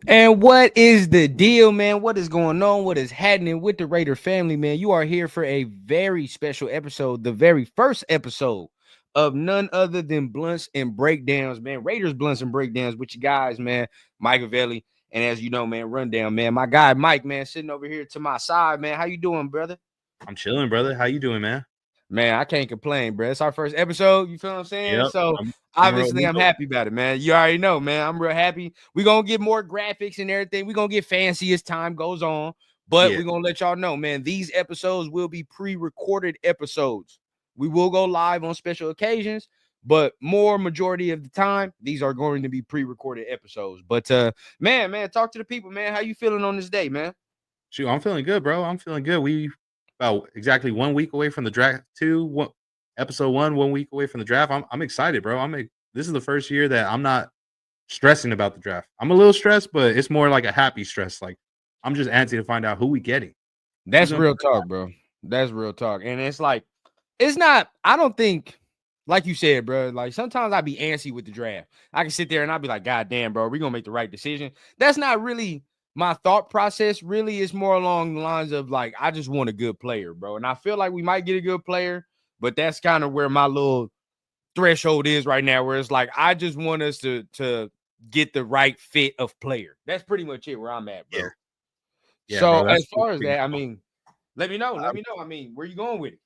And what is the deal, man? What is going on? What is happening with the Raider family, man? You are here for a very special episode, the very first episode of none other than Blunts and Breakdowns, man. Raiders Blunts and Breakdowns with you guys, man. Mike Avelli, and as you know, man, Rundown, man. My guy Mike, man, sitting over here to my side, man. How you doing, brother? I'm chilling, brother. How you doing, man? Man, I can't complain, bro. It's our first episode. You feel what I'm saying? Yep, So I'm obviously rolling I'm over. happy about it, man. You already know, man. I'm real happy. We're gonna get more graphics and everything. We're gonna get fancy as time goes on. But Yeah, we're gonna let y'all know, man. These episodes will be pre-recorded episodes. We will go live on special occasions, but more majority of the time, these are going to be pre-recorded episodes. But man, talk to the people, man. How you feeling on this day, man? shoot, I'm feeling good, bro. I'm feeling good. We about exactly 1 week away from the draft. Episode 1 week away from the draft. I'm excited, bro. This is the first year that I'm not stressing about the draft. I'm a little stressed, but it's more like a happy stress. Like I'm just antsy to find out who we getting. Who's That's gonna real talk, bro. That's real talk. And it's like, it's not, I don't think, like you said, bro, like sometimes I be antsy with the draft. I can sit there and I'll be like, God damn, bro, we're gonna make the right decision. That's not really my thought process. Really, it's more along the lines of like, I just want a good player, bro. And I feel like we might get a good player, but that's kind of where my little threshold is right now, where it's like, I just want us to get the right fit of player. That's pretty much it where I'm at, yeah, bro. yeah, So bro. as That's far as that, I mean, let me know. Let me know. I mean, where you going with it?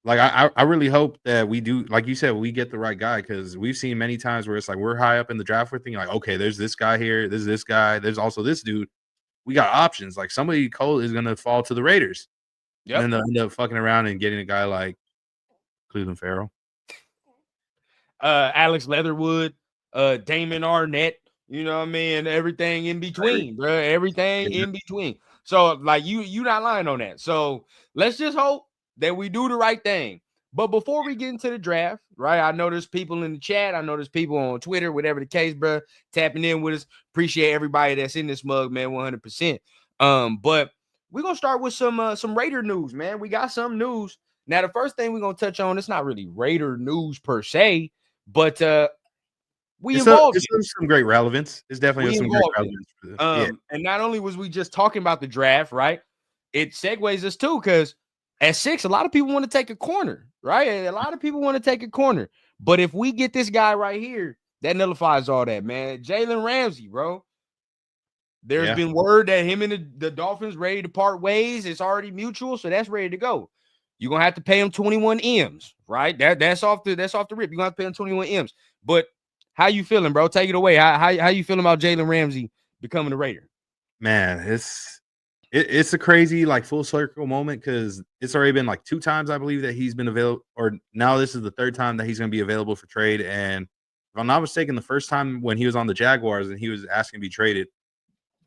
like I really hope that we do, like you said, we get the right guy because we've seen many times where it's like we're high up in the draft, we're thinking like, okay, there's this guy here, there's this guy, there's also this dude. We got options. Like somebody cold is gonna fall to the Raiders, and then Yep. they'll end up fucking around and getting a guy like Cleveland Farrell. Alex Leatherwood, Damon Arnett, you know what I mean? Everything in between, bro. Everything Yeah, in between. So, like, you not lying on that. So let's just hope that we do the right thing. But before we get into the draft, right? I know there's people in the chat. I know there's people on Twitter, whatever the case, bro, tapping in with us. Appreciate everybody that's in this mug, man, 100%. But we're gonna start with some Raider news, man. We got some news. Now, the first thing we're gonna touch on, it's not really Raider news per se, but we involved it's in it. some great relevance. It's definitely We some great involved in relevance for it. the yeah. And not only was we just talking about the draft, right? It segues us too, because at 6, a lot of people want to take a corner, right? A lot of people want to take a corner. But if we get this guy right here, that nullifies all that, man. Jalen Ramsey, bro. There's Yeah. been word that him and the Dolphins ready to part ways. It's already mutual, so that's ready to go. You're gonna have to pay him 21 M's, right? That's off the rip. You're gonna have to pay him 21 M's. But how you feeling, bro? Take it away. How you feeling about Jalen Ramsey becoming a Raider? Man, it's a crazy like full circle moment because it's already been like 2 times I believe that he's been available, or now this is the third time that he's going to be available for trade. And if I'm not mistaken, the first time when he was on the Jaguars and he was asking to be traded,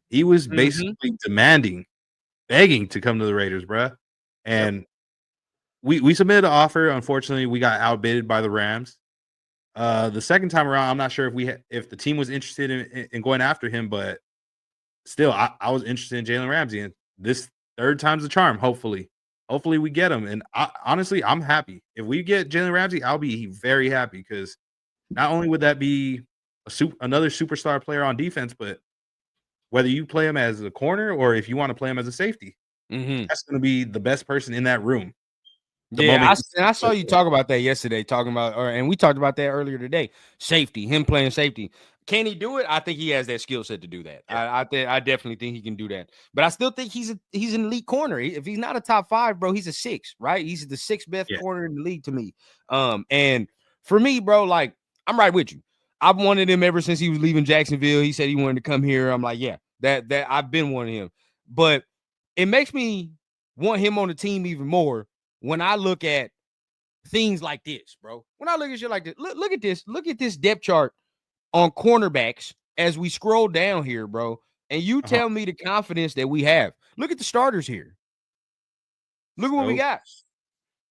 he was Mm-hmm. basically demanding, begging to come to the Raiders, bruh. Yep. And we submitted an offer. Unfortunately, we got outbidded by the Rams. The second time around, I'm not sure if the team was interested in going after him, but still, I was interested in Jalen Ramsey, and this third time's the charm. Hopefully we get him. And honestly, I'm happy if we get Jalen Ramsey. I'll be very happy because not only would that be another superstar player on defense, but whether you play him as a corner or if you want to play him as a safety, Mm-hmm. that's going to be the best person in that room. The Yeah, moment, I saw you talk about that yesterday, talking about, and we talked about that earlier today. Safety, him playing safety. Can he do it? I think he has that skill set to do that. yeah, I definitely think he can do that. But I still think he's an elite corner. If he's not a top 5, bro, he's a 6, right? He's the 6th best yeah, corner in the league to me. And for me, bro, like I'm right with you. I've wanted him ever since he was leaving Jacksonville. He said he wanted to come here. I'm like, yeah, that I've been wanting him. But it makes me want him on the team even more when I look at things like this, bro. When I look at shit like this, look at this. Look at this depth chart on cornerbacks as we scroll down here, bro. And you uh-huh. tell me the confidence that we have. Look at the starters here. Look at what we got. Stokes.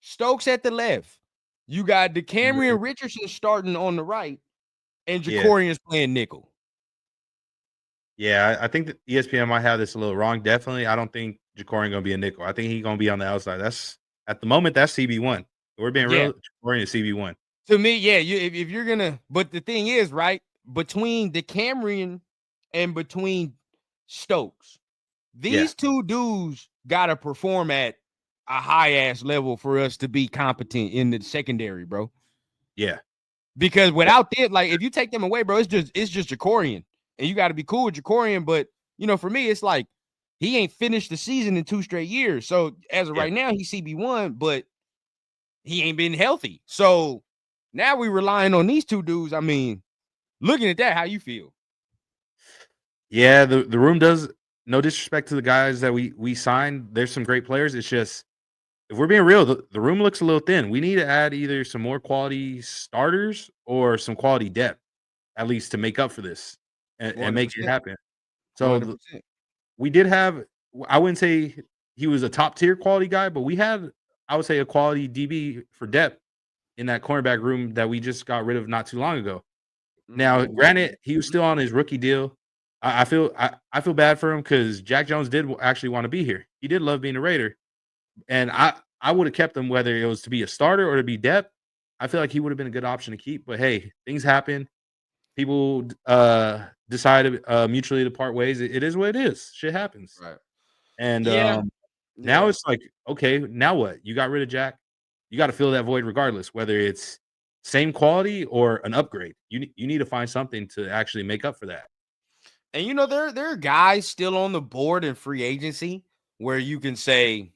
Stokes at the left. You got Mhm. DeCamerion Richardson starting on the right, and Yeah, Jacorian's playing nickel. yeah. I think that ESPN might have this a little wrong. Definitely, I don't think Jacorian gonna be a nickel. I think he's gonna be on the outside. That's at the moment that's CB1. We're being Yeah. real. Jacorian is CB1. To me, yeah, if you're gonna, but the thing is, right, between DeCamerion and between Stokes. These two dudes got to perform at a high ass level for us to be competent in the secondary, bro. Yeah. Because without them, like if you take them away, bro, it's just Jacorian, and you got to be cool with Jacorian. But for me, it's like he ain't finished the season in 2 straight years. So as of right now, he's CB1, but he ain't been healthy. So now we relying on these two dudes. I mean, looking at that, how you feel? Yeah, the room does. No disrespect to the guys that we signed. There's some great players. It's just, if we're being real, the room looks a little thin. We need to add either some more quality starters or some quality depth, at least to make up for this and make it happen. So we did have, I wouldn't say he was a top tier quality guy, but we had, I would say, a quality DB for depth in that cornerback room that we just got rid of not too long ago. Now, granted, he was still on his rookie deal. I feel bad for him because Jack Jones did actually want to be here. He did love being a Raider. And I would have kept him whether it was to be a starter or to be depth. I feel like he would have been a good option to keep. But hey, things happen. People decide mutually to part ways. It is what it is. Shit happens. Right. And now it's like, okay, now what? You got rid of Jack. You got to fill that void regardless, whether it's same quality or an upgrade. You need to find something to actually make up for that. And there are guys still on the board in free agency where you can say,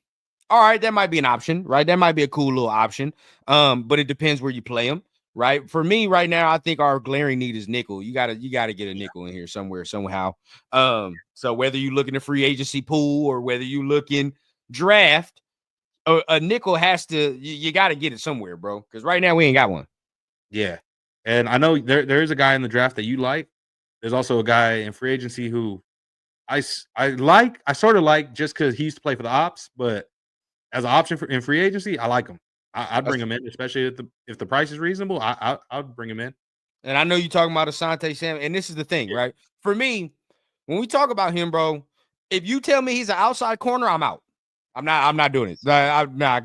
all right, that might be an option, right? That might be a cool little option. But it depends where you play them, right? For me right now, I think our glaring need is nickel. You gotta get a nickel in here somewhere, somehow. So whether you look in the free agency pool or whether you look in draft, a nickel has to, you got to get it somewhere, bro. Because right now we ain't got one. Yeah. And I know there is a guy in the draft that you like. There's also a guy in free agency who I sort of like just because he used to play for the Ops, but as an option in free agency, I like him. I'd bring him in, especially if the price is reasonable. I'd bring him in. And I know you're talking about Asante Sam, and this is the thing, right? For me, when we talk about him, bro, if you tell me he's an outside corner, I'm out. I'm not doing it. I'm not,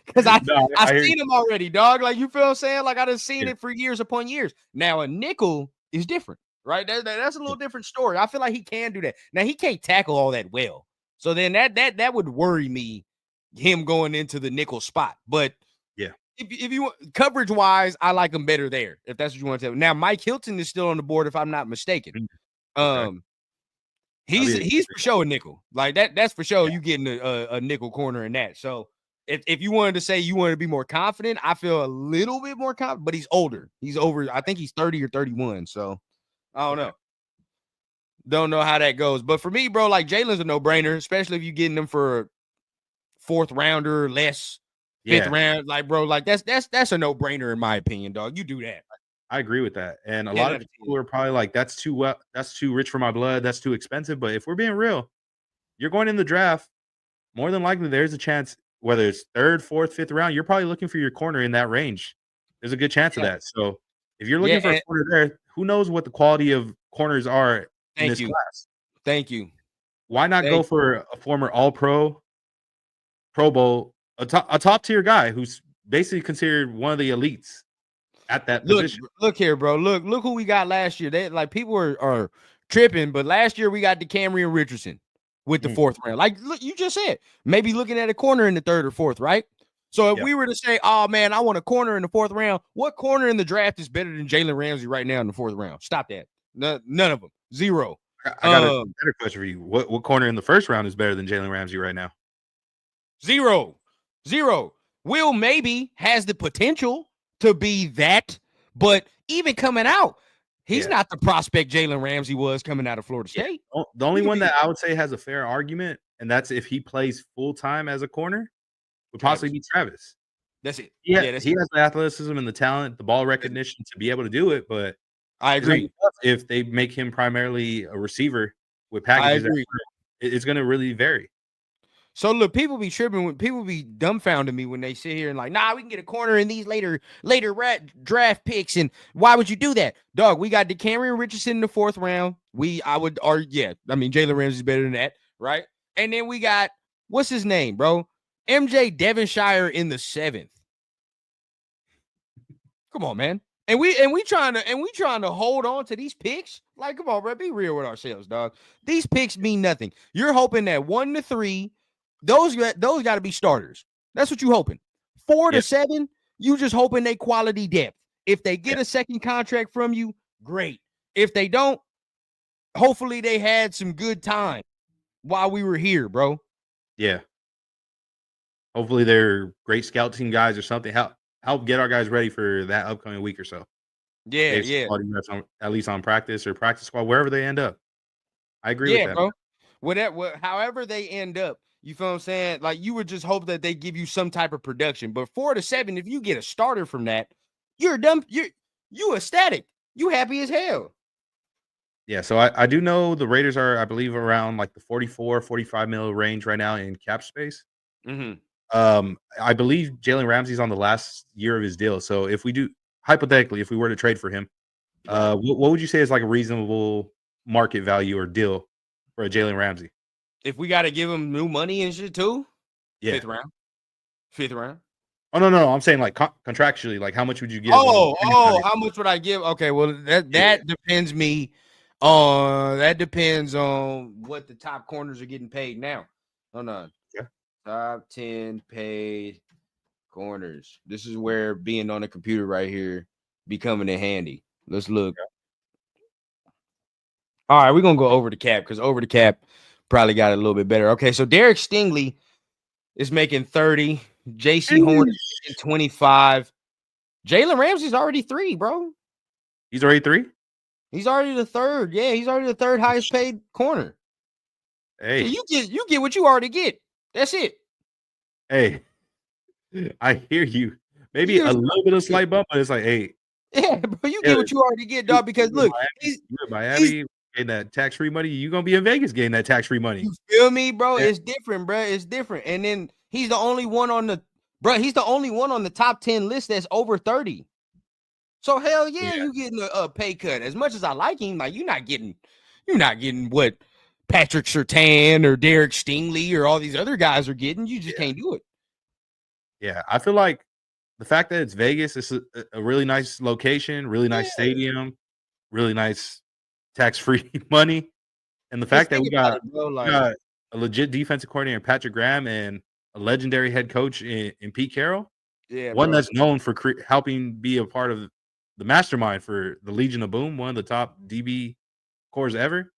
because I've seen him already, dog. Like, you feel what I'm saying? Like, I done seen it for years upon years. Now a nickel is different, right? That's a little different story. I feel like he can do that. Now he can't tackle all that well, so then that would worry me, him going into the nickel spot. But yeah, if you want coverage wise, I like him better there. If that's what you want to tell me. Now Mike Hilton is still on the board, if I'm not mistaken. Okay. He's for sure a nickel. Like that's for sure. Yeah. You getting a nickel corner in that. So if you wanted to say you wanted to be more confident, I feel a little bit more confident, but he's older. He's over, I think he's 30 or 31. So I don't know. Don't know how that goes. But for me, bro, like Jalen's a no-brainer, especially if you're getting them for fourth rounder, less fifth round. Like, bro, like that's a no-brainer in my opinion, dog. You do that. I agree with that. And a lot of people are probably like, that's too rich for my blood. That's too expensive. But if we're being real, you're going in the draft, more than likely there's a chance, whether it's third, fourth, fifth round, you're probably looking for your corner in that range. There's a good chance of that. So if you're looking for a corner there, who knows what the quality of corners are in this class? Thank you. Why not go for a former All-Pro, Pro Bowl, a top tier guy who's basically considered one of the elites at that position? Look here, bro. Look who we got last year. They like people are tripping, but last year we got DeCamerion Richardson with the fourth round. Like, look, you just said maybe looking at a corner in the third or fourth, right? So if we were to say, oh man, I want a corner in the fourth round, what corner in the draft is better than Jalen Ramsey right now in the fourth round? Stop that. None of them. Zero. I got a better question for you. What corner in the first round is better than Jalen Ramsey right now? Zero. Will maybe has the potential to be that, but even coming out, he's not the prospect Jalen Ramsey was coming out of Florida State. The only one that I would say has a fair argument, and that's if he plays full time as a corner, would possibly be Travis. That's it. He has the athleticism and the talent, the ball recognition to be able to do it, but I agree. If they make him primarily a receiver with packages, it's going to really vary. So look, people be tripping when people be dumbfounded me when they sit here and like, nah, we can get a corner in these later draft picks, and why would you do that, dog? We got DeCamerion Richardson in the fourth round. Jalen Ramsey's better than that, right? And then we got what's his name, bro? MJ Devonshire in the seventh. Come on, man. And we trying to hold on to these picks. Like, come on, bro. Be real with ourselves, dog. These picks mean nothing. You're hoping that 1 to 3, those got to be starters. That's what you hoping. 4 to Yeah, 7, you just hoping they quality depth. If they yeah, get a second contract from you, great. If they don't, hopefully they had some good time while we were here, bro. yeah. Hopefully, they're great scout team guys or something. Help get our guys ready for that upcoming week or so. Yeah, Get some yeah. quality reps on, at least on practice or practice squad, wherever they end up. I agree with Yeah, that. bro. However they end up, you feel what I'm saying? Like, you would just hope that they give you some type of production. But 4 to 7, if you get a starter from that, you're dumb. You ecstatic. You happy as hell. Yeah, so I do know the Raiders are, I believe, around like the 44-45 mil range right now in cap space. Mm-hmm. I believe Jalen Ramsey's on the last year of his deal. So if we do, hypothetically, if we were to trade for him, Right. what would you say is like a reasonable market value or deal for a Jalen Ramsey? If we got to give him new money and shit too, Yeah. fifth round. Fifth round. Oh no, I'm saying like contractually, like how much would you give him? How much would I give? Okay, well that Yeah, depends that depends on what the top corners are getting paid now. Hold on. yeah. Top 10 paid corners. This is where being on the computer right here be coming in handy. Let's look. All right, we're gonna go over the cap because over the cap probably got it a little bit better. Okay, so Derek Stingley is making 30, JC Horn is making 25. Jalen Ramsey's already 3, bro. He's already 3. He's already the third. Yeah, he's already the third highest paid corner. So Hey, you get what you already get. That's it. hey, I hear you. You Maybe get a what you little bit of already get. slight bump, but it's like, hey, Yeah, bro, you yeah, get what you already get, dog. Because you in look, Miami, you in he's Miami getting that tax free money. You gonna be in Vegas getting that tax free money. you feel me, bro? Yeah, It's different, bro. It's different. And then he's the only one on the he's the only one on the top 10 list that's over 30. So hell yeah, yeah, you getting a pay cut. As much as I like him, like you're not getting what Patrick Surtain or Derek Stingley or all these other guys are getting. You just yeah, can't do it. yeah. I feel like the fact that it's Vegas, it's a really nice location, really nice Yeah. stadium, really nice tax free money, and the Because fact that think we about got it, bro. we Like, got a legit defensive coordinator, Patrick Graham, and a legendary head coach in Pete Carroll, yeah, one bro. that's known for helping be a part of the mastermind for the Legion of Boom, one of the top DB cores ever.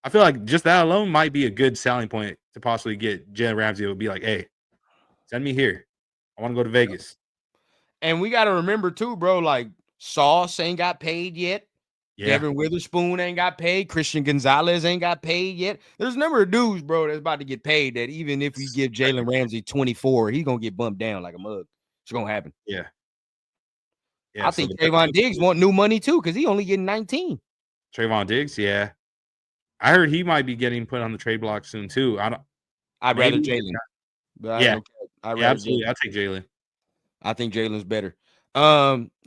I feel like just that alone might be a good selling point to possibly get Jalen Ramsey. It would be like, hey, send me here. I want to go to Vegas. And we got to remember too, bro. Like Sauce ain't got paid yet. Yeah, Devin Witherspoon ain't got paid. Christian Gonzalez ain't got paid yet. There's a number of dudes, bro, that's about to get paid. That even if we give Jalen Ramsey 24, he's gonna get bumped down like a mug. It's gonna happen. yeah, yeah. I So think the better Trayvon looks Diggs good. want new money too because he only getting 19. Trayvon Diggs, yeah. I heard he might be getting put on the trade block soon too. I don't. I'd rather Maybe. Jalen, but I ain't Yeah, no cap. I'd yeah, rather absolutely. Jalen. I'll take Jalen. I think Jalen's better.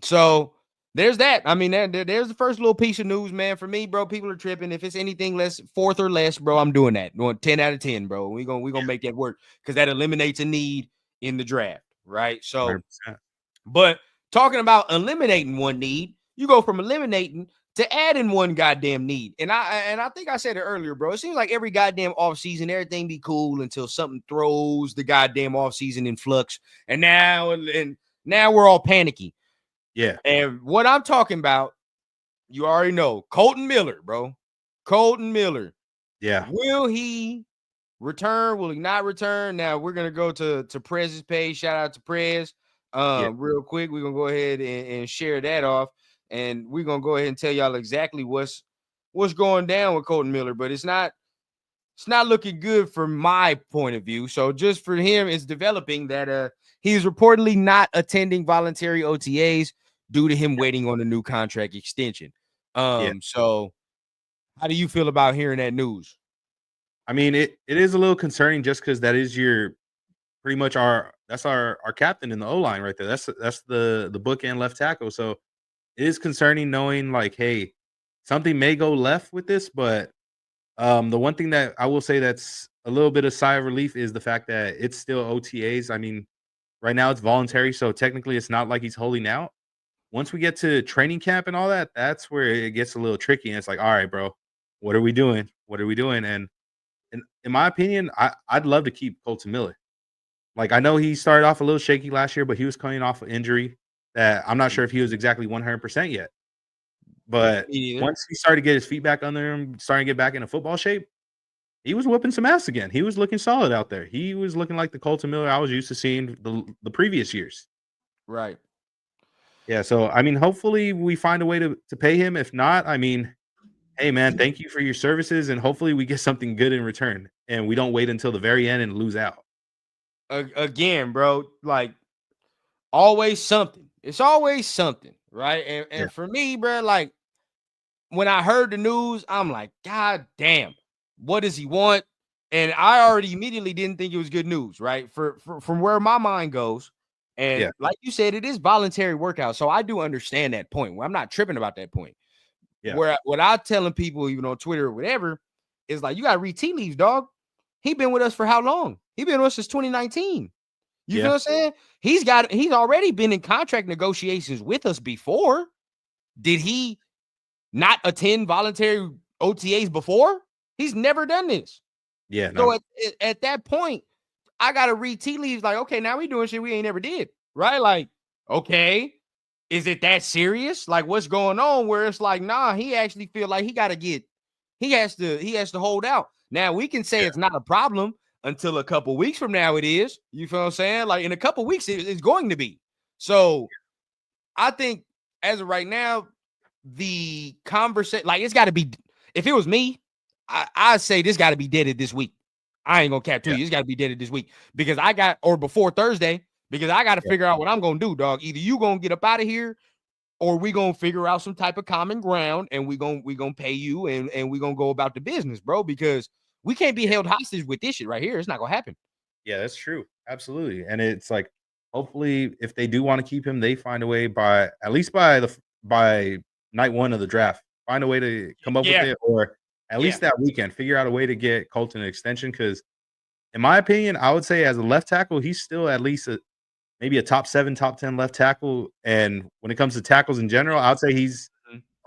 So there's that. I mean, there's the first little piece of news, man. For me, bro, people are tripping. If it's anything less fourth or less, bro, I'm doing that. Going 10 out of 10, bro. We gonna make that work because that eliminates a need in the draft, right? So, 100%. but talking about eliminating one need, you go from eliminating to adding one goddamn need. And I think I said it earlier, bro. It seems like every goddamn offseason, everything be cool until something throws the goddamn offseason in flux. And now we're all panicky. Yeah, And what I'm talking about, you already know. Colton Miller, bro. Colton Miller. yeah, Will he return? Will he not return? Now we're gonna go to Prez's page. Shout out to Prez. yeah, Real quick, we're gonna go ahead and share that off, and we're gonna go ahead and tell y'all exactly what's going down with Colton Miller. But it's not looking good from my point of view. So just for him, it's developing that he's reportedly not attending voluntary OTAs due to him waiting on a new contract extension. yeah. So how do you feel about hearing that news? I mean, it is a little concerning just because that is your pretty much our captain in the O line right there. That's the bookend left tackle. So it is concerning knowing like, hey, something may go left with this, but the one thing that I will say that's a little bit of sigh of relief is the fact that it's still OTAs. I mean, right now it's voluntary, so technically it's not like he's holding out. once we get to training camp and all that, that's where it gets a little tricky. And it's like, all right, bro, what are we doing? What are we doing? And in my opinion, I'd love to keep Colton Miller. Like, I know he started off a little shaky last year, but he was coming off an injury that I'm not sure if he was exactly 100% yet. But once he started to get his feet back under him, starting to get back into football shape, he was whooping some ass again. He was looking solid out there. He was looking like the Colton Miller I was used to seeing the previous years. Right. Yeah, so, I mean, hopefully we find a way to pay him. If not, I mean, hey, man, thank you for your services, and hopefully we get something good in return, and we don't wait until the very end and lose out. Again, bro, like always something. It's always something, right? And for me, bro, like when I heard the news, I'm like, God damn, what does he want? And I already immediately didn't think it was good news, right? From where my mind goes. And like you said, it is voluntary workout. So I do understand that point. I'm not tripping about that point. Yeah. Where what I'm telling people, even on Twitter or whatever, is like, you got to read tea leaves, dog. He been with us for how long? He been with us since 2019. You feel what I'm saying? He's already been in contract negotiations with us before. Did he not attend voluntary OTAs before? He's never done this. Yeah. No. So at that point, I gotta read tea leaves like, okay, now we doing shit we ain't never did, right? Like, okay, is it that serious? Like, what's going on? Where it's like, nah, he actually feel like he has to hold out. Now we can say it's not a problem until a couple weeks from now it is. You feel what I'm saying? Like in a couple weeks it's going to be. So I think as of right now, the conversation, like it's got to be. If it was me, I'd say this got to be deaded this week. I ain't gonna cap to you. It's got to be deaded this week because or before Thursday, because I got to figure out what I'm gonna do, dog. Either you gonna get up out of here, or we gonna figure out some type of common ground, and we gonna pay you, and we gonna go about the business, bro. Because we can't be held hostage with this shit right here. It's not gonna happen. Yeah, that's true. Absolutely. And it's like, hopefully, if they do want to keep him, they find a way by night one of the draft, find a way to come up with it, or at least that weekend, figure out a way to get Colton an extension. Because, in my opinion, I would say as a left tackle, he's still at least maybe a top 7, top 10 left tackle. And when it comes to tackles in general, I would say he's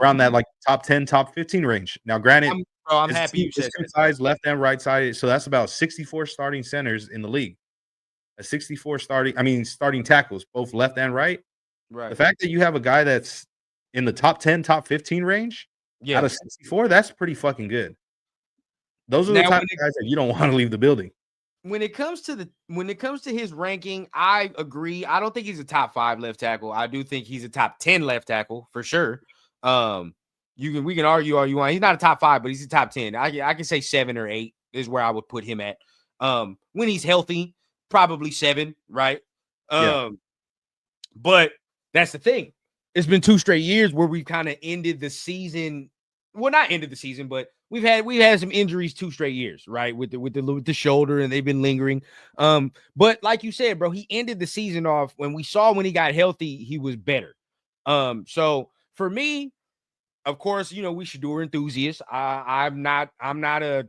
around that like top 10, top 15 range. Now, granted, I'm happy you said two sides, left and right side. So that's about 64 starting centers in the league. A 64 starting tackles, both left and right. Right. The fact that you have a guy that's in the top 10, top 15 range out of 64, that's pretty fucking good. Those are the type of guys that you don't want to leave the building. When it comes to his ranking, I agree. I don't think he's a top 5 left tackle. I do think he's a top 10 left tackle for sure. We can argue all you want. He's not a top 5, but he's a top 10. I can say 7 or 8 is where I would put him at. When he's healthy, probably 7, right? But that's the thing. It's been 2 straight years where we've kind of ended the season. Well, not ended the season, but we've had some injuries 2 straight years, right? With the shoulder, and they've been lingering. But like you said, bro, he ended the season off when he got healthy, he was better. So for me, of course, we should do enthusiasts. I'm not a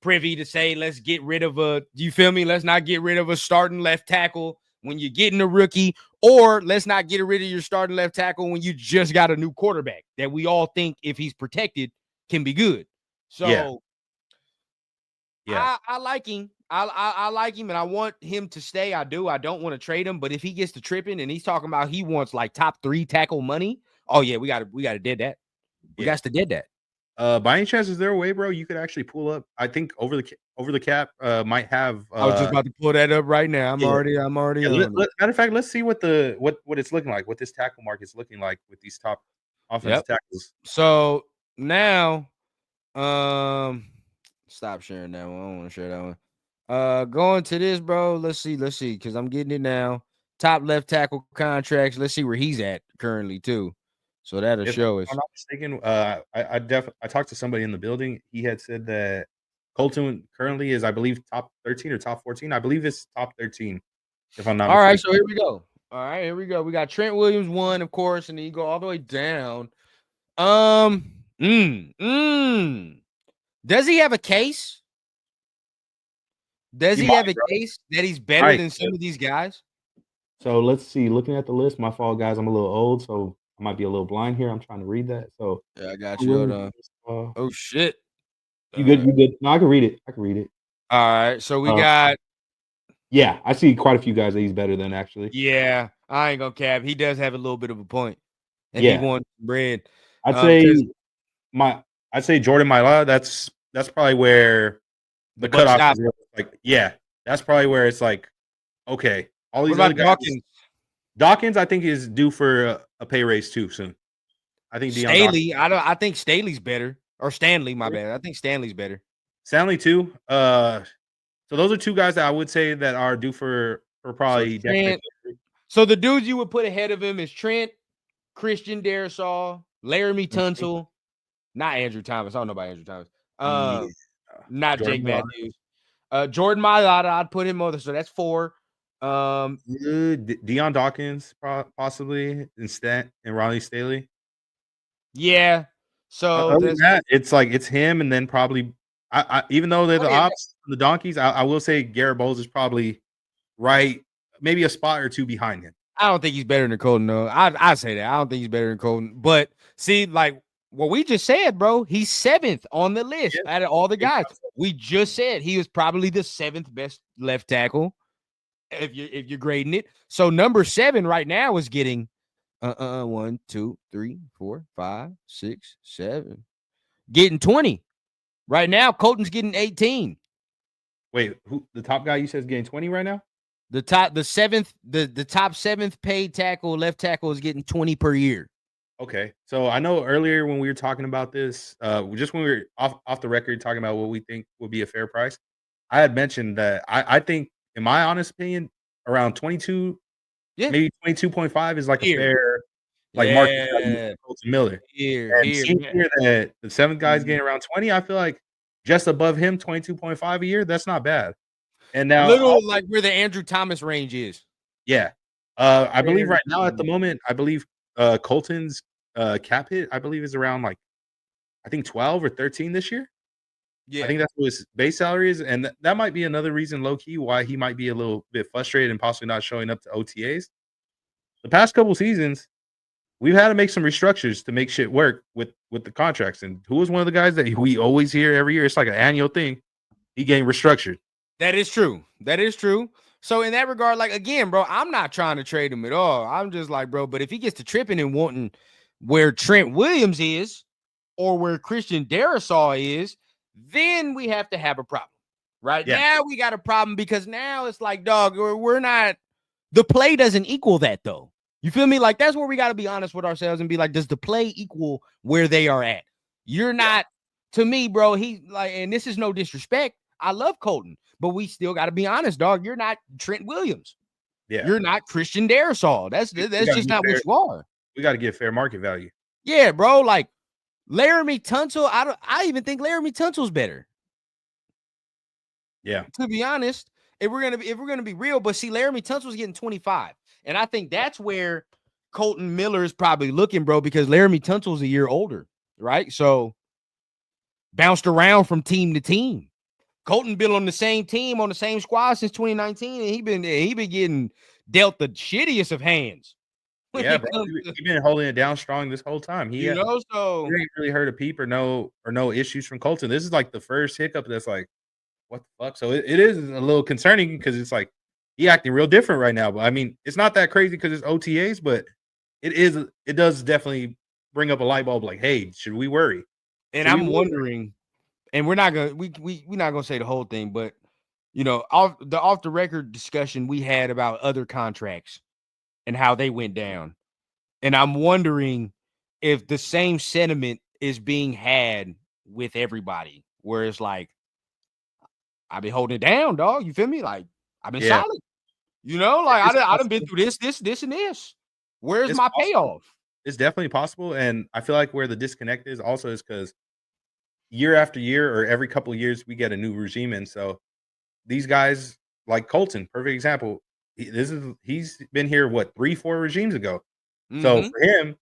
privy to say let's get rid of you feel me? Let's not get rid of a starting left tackle when you're getting a rookie, or let's not get rid of your starting left tackle when you just got a new quarterback that we all think, if he's protected, can be good. So I like him. I like him, and I want him to stay. I do. I don't want to trade him, but if he gets to tripping and he's talking about he wants like top 3 tackle money, oh yeah, we got to dead that. We got to dead that. By any chance, is there a way, bro, you could actually pull up? I think over the cap might have. I was just about to pull that up right now. I'm already. Matter of fact, let's see what it's looking like. What this tackle market's looking like with these top offensive tackles. So now, stop sharing that one. I don't want to share that one. Going to this, bro. Let's see, because I'm getting it now. Top left tackle contracts. Let's see where he's at currently too. So that'll show us. If I'm not mistaken, I talked to somebody in the building. He had said that Colton currently is, I believe, top 13 or top 14. I believe it's top 13. If I'm not mistaken. All right, so here we go. We got Trent Williams 1, of course, and then you go all the way down. Does he have a case? Does he have a case that he's better than some of these guys? So let's see. Looking at the list, my fault, guys. I'm a little old, so I might be a little blind here. I'm trying to read that. So Yeah, I got you. Hold on. uh, Oh shit. you good? You good? No, I can read it. I can read it. All right. So we Uh, got. yeah, I see quite a few guys that he's better than actually. Yeah, I ain't gonna cap. He does have a little bit of a point if he Yeah, wants bread. I'd say Because my I'd say Jordan Mailata. That's probably where the the buck cutoff stop. is. Like, yeah, that's probably where it's like, okay, all What these other about guys. Dawkins? Dawkins, I think, is due for a pay raise too soon. I think Deion Dawkins. Staley. I think Staley's better. Or Stanley, my bad. I think Stanley's better. Stanley too. So those are two guys that I would say that are due for So probably definite. Trent. So the dudes you would put ahead of him is Trent, Christian Darrisaw, Laramie Tunsil, not Andrew Thomas. I don't know about Andrew Thomas. Yeah. Not Jordan Jake Mailata. Matthews. Jordan Mailata, I'd put him over. So that's 4. Deion Dawkins possibly and Ronnie Staley. Yeah. So Other than that, it's like it's him, and then probably I even though they're the ops, the donkeys, I will say Garrett Bowles is probably right, maybe a spot or two behind him. I don't think he's better than Colton, though. I say that. I don't think he's better than Colton. But see, like what we just said, bro, he's 7th on the list out of all the guys. We just said he was probably the 7th best left tackle if you're grading it. So number 7 right now is getting 1, 2, 3, 4, 5, 6, 7. Getting 20. Right now, Colton's getting 18. Wait, who the top guy you said is getting 20 right now? The top 7th paid tackle, left tackle is getting 20 per year. Okay. So I know earlier when we were talking about this, just when we were off the record talking about what we think would be a fair price, I had mentioned that I think, in my honest opinion, around 22, maybe 22.5 is like a fair market value for Colton Miller. And seeing here that the 7th guy is getting around 20, I feel like just above him, 22.5 a year, that's not bad. And now little like where the Andrew Thomas range is. Yeah. I believe right now at the moment, I believe Colton's cap hit, I believe, is around like I think 12 or 13 this year. Yeah. I think that's what his base salary is. And that might be another reason, low key, why he might be a little bit frustrated and possibly not showing up to OTAs. The past couple seasons, we've had to make some restructures to make shit work with the contracts. And who was one of the guys that we always hear every year? It's like an annual thing. He getting restructured. That is true. That is true. So in that regard, like again, bro, I'm not trying to trade him at all. I'm just like, bro, but if he gets to tripping and wanting where Trent Williams is or where Christian Darrisaw is, then we have to have a problem. Right now, we got a problem because now it's like, dog, we're not. The play doesn't equal that, though. You feel me? Like that's where we got to be honest with ourselves and be like, does the play equal where they are at? You're not. To me, bro. He like, and this is no disrespect. I love Colton, but we still got to be honest, dog. You're not Trent Williams. Yeah. You're not Christian Darrisaw. That's just not what you are. We got to get fair market value. Yeah, bro. Like Laramie Tunsil, I even think Laramie Tunsil's better. Yeah. To be honest, if we're gonna be real, but see, Laramie Tunsil's getting 25. And I think that's where Colton Miller is probably looking, bro, because Laramie Tunsil's a year older, right? So bounced around from team to team. Colton been on the same team, on the same squad since 2019, and he been getting dealt the shittiest of hands. Yeah, bro. He been holding it down strong this whole time. He so ain't really heard a peep or no issues from Colton. This is like the first hiccup that's like, what the fuck? So it is a little concerning because it's like he acting real different right now. But I mean, it's not that crazy because it's OTAs, but it does definitely bring up a light bulb. Like, hey, should we worry? And I'm wondering. And we're not gonna we're not gonna say the whole thing, but you know, off the record discussion we had about other contracts and how they went down. And I'm wondering if the same sentiment is being had with everybody, where it's like, I've been holding it down, dog. You feel me? Like I've been solid. You know, like I done been through this, and this. Where's my payoff? It's definitely possible, and I feel like where the disconnect is also is because year after year or every couple of years we get a new regime in. So these guys like Colton, perfect example. He's been here 3-4 regimes ago. Mm-hmm. So for him,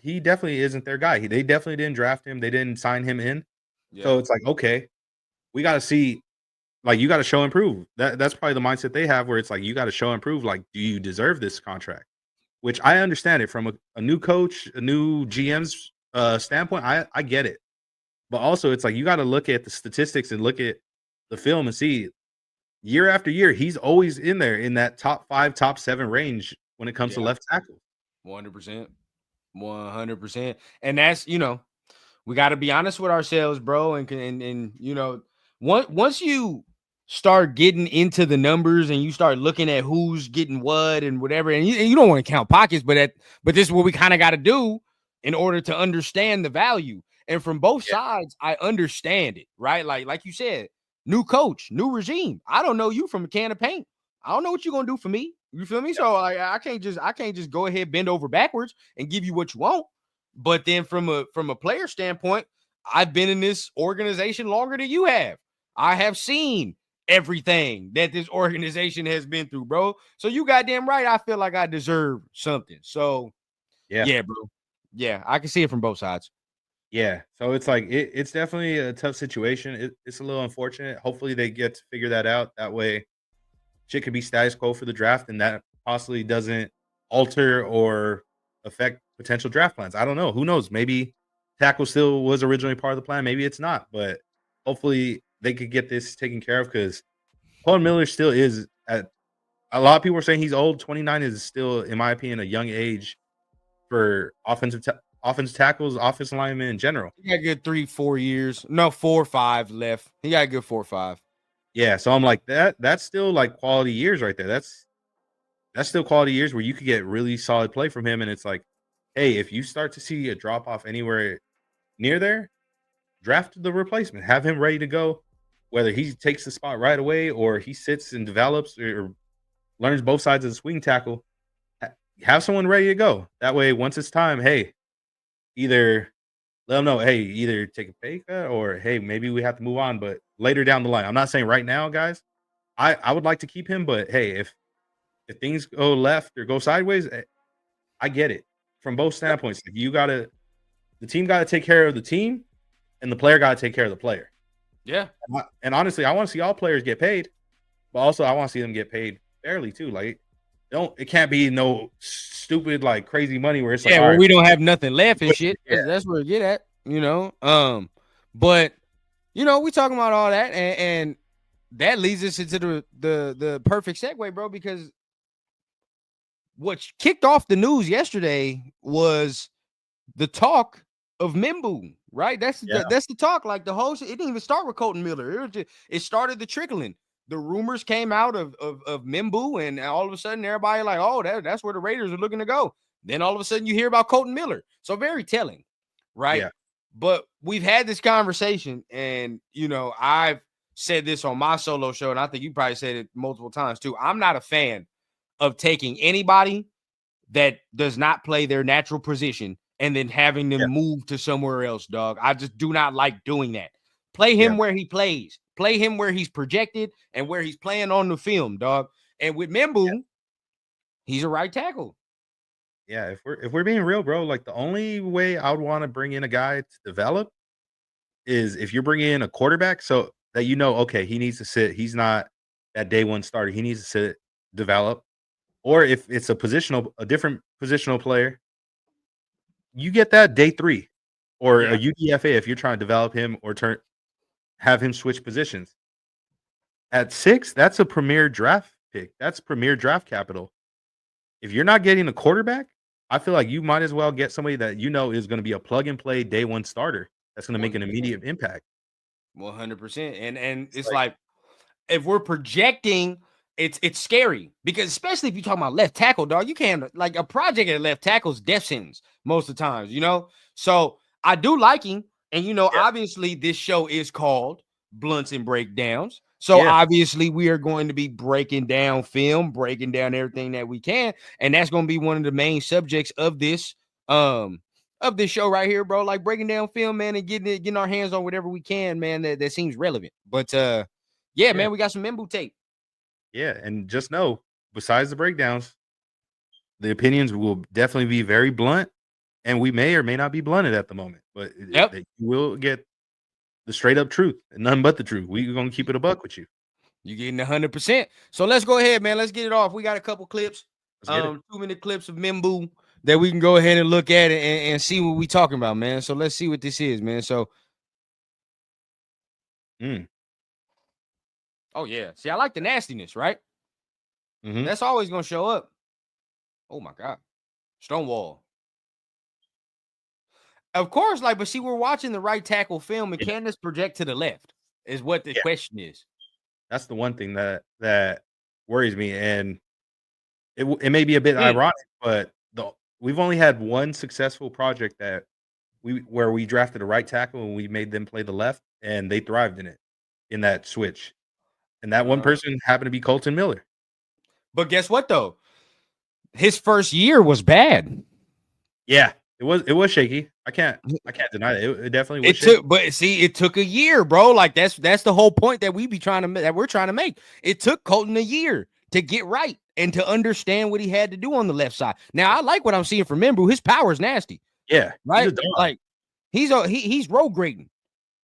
he definitely isn't their guy. They definitely didn't draft him. They didn't sign him in. Yeah. So it's like, okay, we got to see, like, you got to show and prove. That's probably the mindset they have, where it's like, you got to show and prove. Like, do you deserve this contract? which I understand it from a new coach, a new GM's standpoint. I get it. But also, it's like you got to look at the statistics and look at the film and see year after year, he's always in there in that top 5, top 7 range when it comes to Yeah, left tackle. 100%. 100%. And that's, we got to be honest with ourselves, bro. And once you start getting into the numbers and you start looking at who's getting what and whatever, and you don't want to count pockets, but this is what we kind of got to do in order to understand the value. And from both Yeah. sides, I understand it, right? Like you said, new coach, new regime. I don't know you from a can of paint. I don't know what you're gonna do for me. You feel me? So I can't just go ahead, bend over backwards and give you what you want. But then from a player standpoint, I've been in this organization longer than you have. I have seen everything that this organization has been through, bro. So you goddamn right. I feel like I deserve something. So yeah, bro. Yeah, I can see it from both sides. Yeah. So it's like it's definitely a tough situation. It's a little unfortunate. Hopefully they get to figure that out. That way shit could be status quo for the draft and that possibly doesn't alter or affect potential draft plans. I don't know. Who knows? Maybe tackle still was originally part of the plan. Maybe it's not, but hopefully they could get this taken care of because Colin Miller still is at a lot of people are saying he's old. 29 is still, in my opinion, a young age for offensive tackles, offensive linemen in general. He got a good 3-4 years. No, 4 or 5 left. He got a good 4 or 5. Yeah, so I'm like that's still like quality years right there. That's still quality years where you could get really solid play from him. And it's like, hey, if you start to see a drop off anywhere near there, draft the replacement. Have him ready to go, whether he takes the spot right away or he sits and develops or learns both sides of the swing tackle. Have someone ready to go. That way, once it's time, hey, either let them know, hey, either take a pay cut or hey, maybe we have to move on. But later down the line, I'm not saying right now, guys. I would like to keep him, but hey, if things go left or go sideways, I get it from both standpoints. Like the team got to take care of the team, and the player got to take care of the player. Yeah. And honestly, I want to see all players get paid, but also I want to see them get paid fairly too. Like, it can't be no stupid like crazy money where it's like, well, we don't have nothing left and shit. Yeah. That's where we get at, But we talking about all that, and that leads us into the perfect segue, bro, because what kicked off the news yesterday was the talk of Mimbu, right? That's the talk. Like the whole shit, it didn't even start with Colton Miller. It started the trickling. The rumors came out of Mimbu, and all of a sudden everybody like, oh, that's where the Raiders are looking to go. Then all of a sudden you hear about Colton Miller. So very telling, right? Yeah. But we've had this conversation, and I've said this on my solo show, and I think you probably said it multiple times too. I'm not a fan of taking anybody that does not play their natural position and then having them move to somewhere else, dog. I just do not like doing that. Play him where he plays. Play him where he's projected and where he's playing on the film, dog. And with Mimbu, he's a right tackle. Yeah, if we're being real, bro, like the only way I would want to bring in a guy to develop is if you're bringing in a quarterback so that okay, he needs to sit. He's not that day one starter. He needs to sit, develop. Or if it's a different positional player, you get that day 3 or a UDFA if you're trying to develop him or have him switch positions. At 6, that's a premier draft pick. That's premier draft capital. If you're not getting a quarterback, I feel like you might as well get somebody that is going to be a plug and play day 1 starter. That's going to make an immediate impact. 100%. And it's like if we're projecting, it's scary because especially if you're talking about left tackle, dog, you can't like a project at left tackle's death sentence most of the times, So I do like him, and obviously this show is called Blunts and Breakdowns. So obviously we are going to be breaking down film, breaking down everything that we can, and that's going to be one of the main subjects of this show right here, bro. Like breaking down film, man, and getting our hands on whatever we can, man, that seems relevant. But man, we got some Mimbu tape. Yeah, and just know, besides the breakdowns, the opinions will definitely be very blunt, and we may or may not be blunted at the moment, but you will get the straight up truth and nothing but the truth. We're gonna keep it a buck with you. You're getting 100%. So let's go ahead, man. Let's get it off. We got a couple clips. Let's get it. 2-minute clips of Mimbu that we can go ahead and look at it and see what we talking about, man. So let's see what this is, man. So, oh yeah, see, I like the nastiness, right? That's always gonna show up. Oh my god, Stonewall. Of course, like, but see, we're watching the right tackle film, and can this project to the left? Is what the question is. That's the one thing that worries me, and it may be a bit ironic, but we've only had one successful project that where we drafted a right tackle and we made them play the left, and they thrived in it, in that switch. And that one person happened to be Colton Miller. But guess what though? His first year was bad. Yeah, it was shaky. I can't deny it. It definitely was shaky. But see, it took a year, bro. Like that's the whole point that we're trying to make. It took Colton a year to get right and to understand what he had to do on the left side. Now, I like what I'm seeing from Mimbu. His power is nasty. Yeah, right. Like he's road grading.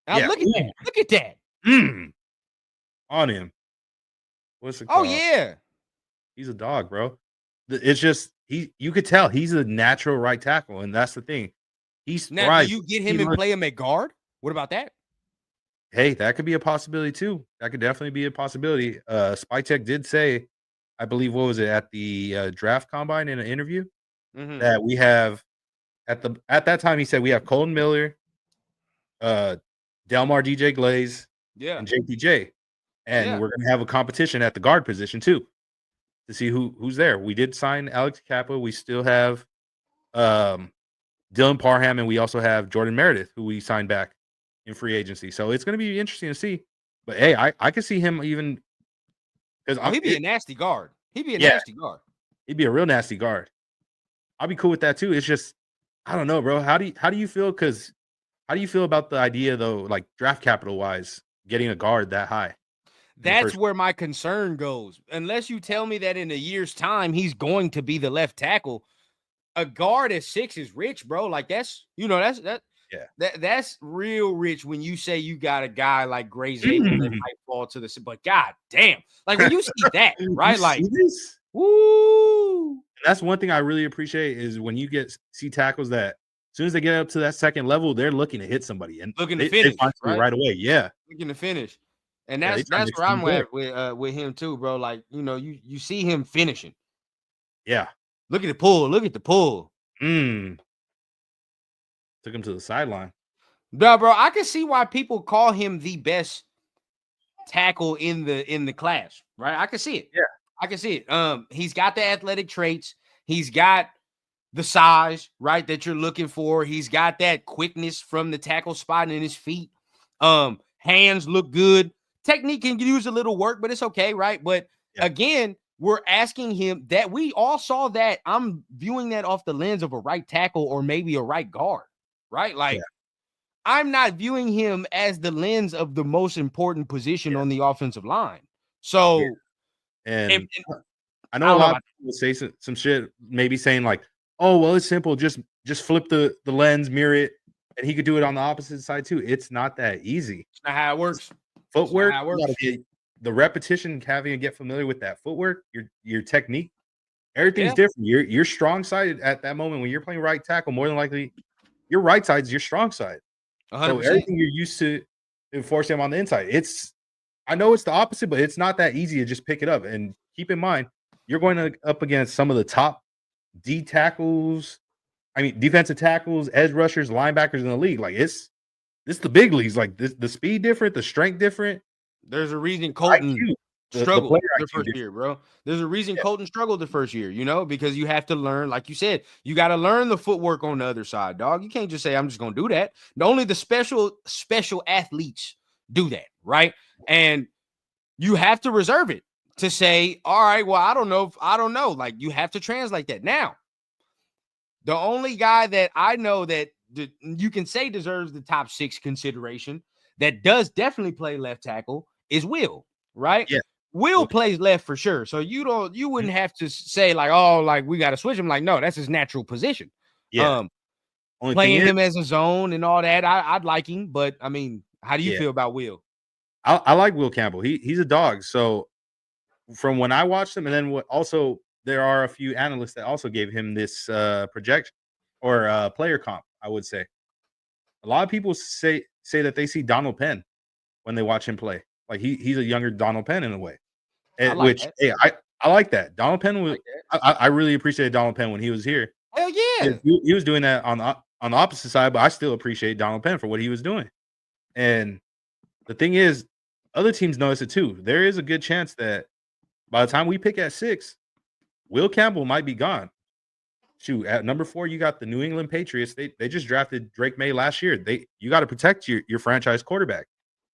Now look at that. Look at that. On him. What's it called? Oh yeah. He's a dog, bro. It's just you could tell he's a natural right tackle, and that's the thing. He's now. Do you get him and play him at guard? What about that? Hey, that could be a possibility too. That could definitely be a possibility. Spytech did say, I believe, what was it at the draft combine in an interview that we have at that time he said we have Colton Miller, Delmar DJ Glaze, and JPJ, and we're gonna have a competition at the guard position too to see who's there. We did sign Alex Kappa. We still have Dylan Parham, and we also have Jordan Meredith, who we signed back in free agency. So it's going to be interesting to see. But hey, I could see him even because he'd be a nasty guard. He'd be a nasty guard. He'd be a real nasty guard. I'll be cool with that too. It's just I don't know, bro. How do you feel? Because how do you feel about the idea though, like draft capital wise, getting a guard that high? That's where my concern goes. Unless you tell me that in a year's time he's going to be the left tackle, a guard at 6 is rich, bro. Like that's that's real rich when you say you got a guy like Gray Zabel that might fall to the. But god damn, like when you see that, right? Like, woo. That's one thing I really appreciate is when you see tackles that as soon as they get up to that second level, they're looking to hit somebody and looking to finish right away. Yeah, looking to finish. And that's where I'm at with him too, bro. Like, you see him finishing. Yeah. Look at the pull. Look at the pull. Took him to the sideline. No, bro. I can see why people call him the best tackle in the class, right? I can see it. Yeah. I can see it. He's got the athletic traits. He's got the size, right, that you're looking for. He's got that quickness from the tackle spot in his feet. Hands look good. Technique can use a little work, but it's okay, right? But again, we're asking him that we all saw that. I'm viewing that off the lens of a right tackle or maybe a right guard, right? Like, I'm not viewing him as the lens of the most important position on the offensive line. So, and I know a lot of people say some shit, maybe saying like, "Oh, well, it's simple. Just flip the lens, mirror it, and he could do it on the opposite side too." It's not that easy. It's not how it works. Footwork, the repetition, having to get familiar with that footwork, your technique, everything's different. Your strong side at that moment when you're playing right tackle, more than likely, your right side is your strong side. 100%. So everything you're used to enforcing on the inside. I know it's the opposite, but it's not that easy to just pick it up. And keep in mind, you're going up against some of the top defensive tackles, edge rushers, linebackers in the league. Like it's the big leagues. Like the speed different, the strength different. There's a reason Colton struggled the first year, bro. There's a reason Colton struggled the first year, because you have to learn, like you said, you got to learn the footwork on the other side, dog. You can't just say, I'm just going to do that. Only the special athletes do that, right? And you have to reserve it to say, all right, well, I don't know. Like, you have to translate that. Now, the only guy that I know that you can say deserves the top 6 consideration that does definitely play left tackle is Will, right? Yeah. Will plays left for sure. So you wouldn't have to say like, oh, like we got to switch him. Like, no, that's his natural position. Yeah. Playing him as a zone and all that, I'd like him. But I mean, how do you feel about Will? I like Will Campbell. He's a dog. So from when I watched him, and then also there are a few analysts that also gave him this projection or player comp. I would say a lot of people say that they see Donald Penn when they watch him play. Like he's a younger Donald Penn in a way, I like which that. hey, I like that. Donald Penn I was like that. I really appreciated Donald Penn when he was here. Hell yeah. He was doing that on the opposite side, but I still appreciate Donald Penn for what he was doing. And the thing is, other teams notice it too. There is a good chance that by the time we pick at 6, Will Campbell might be gone. Shoot, at number 4, you got the New England Patriots. They just drafted Drake May last year. You got to protect your franchise quarterback.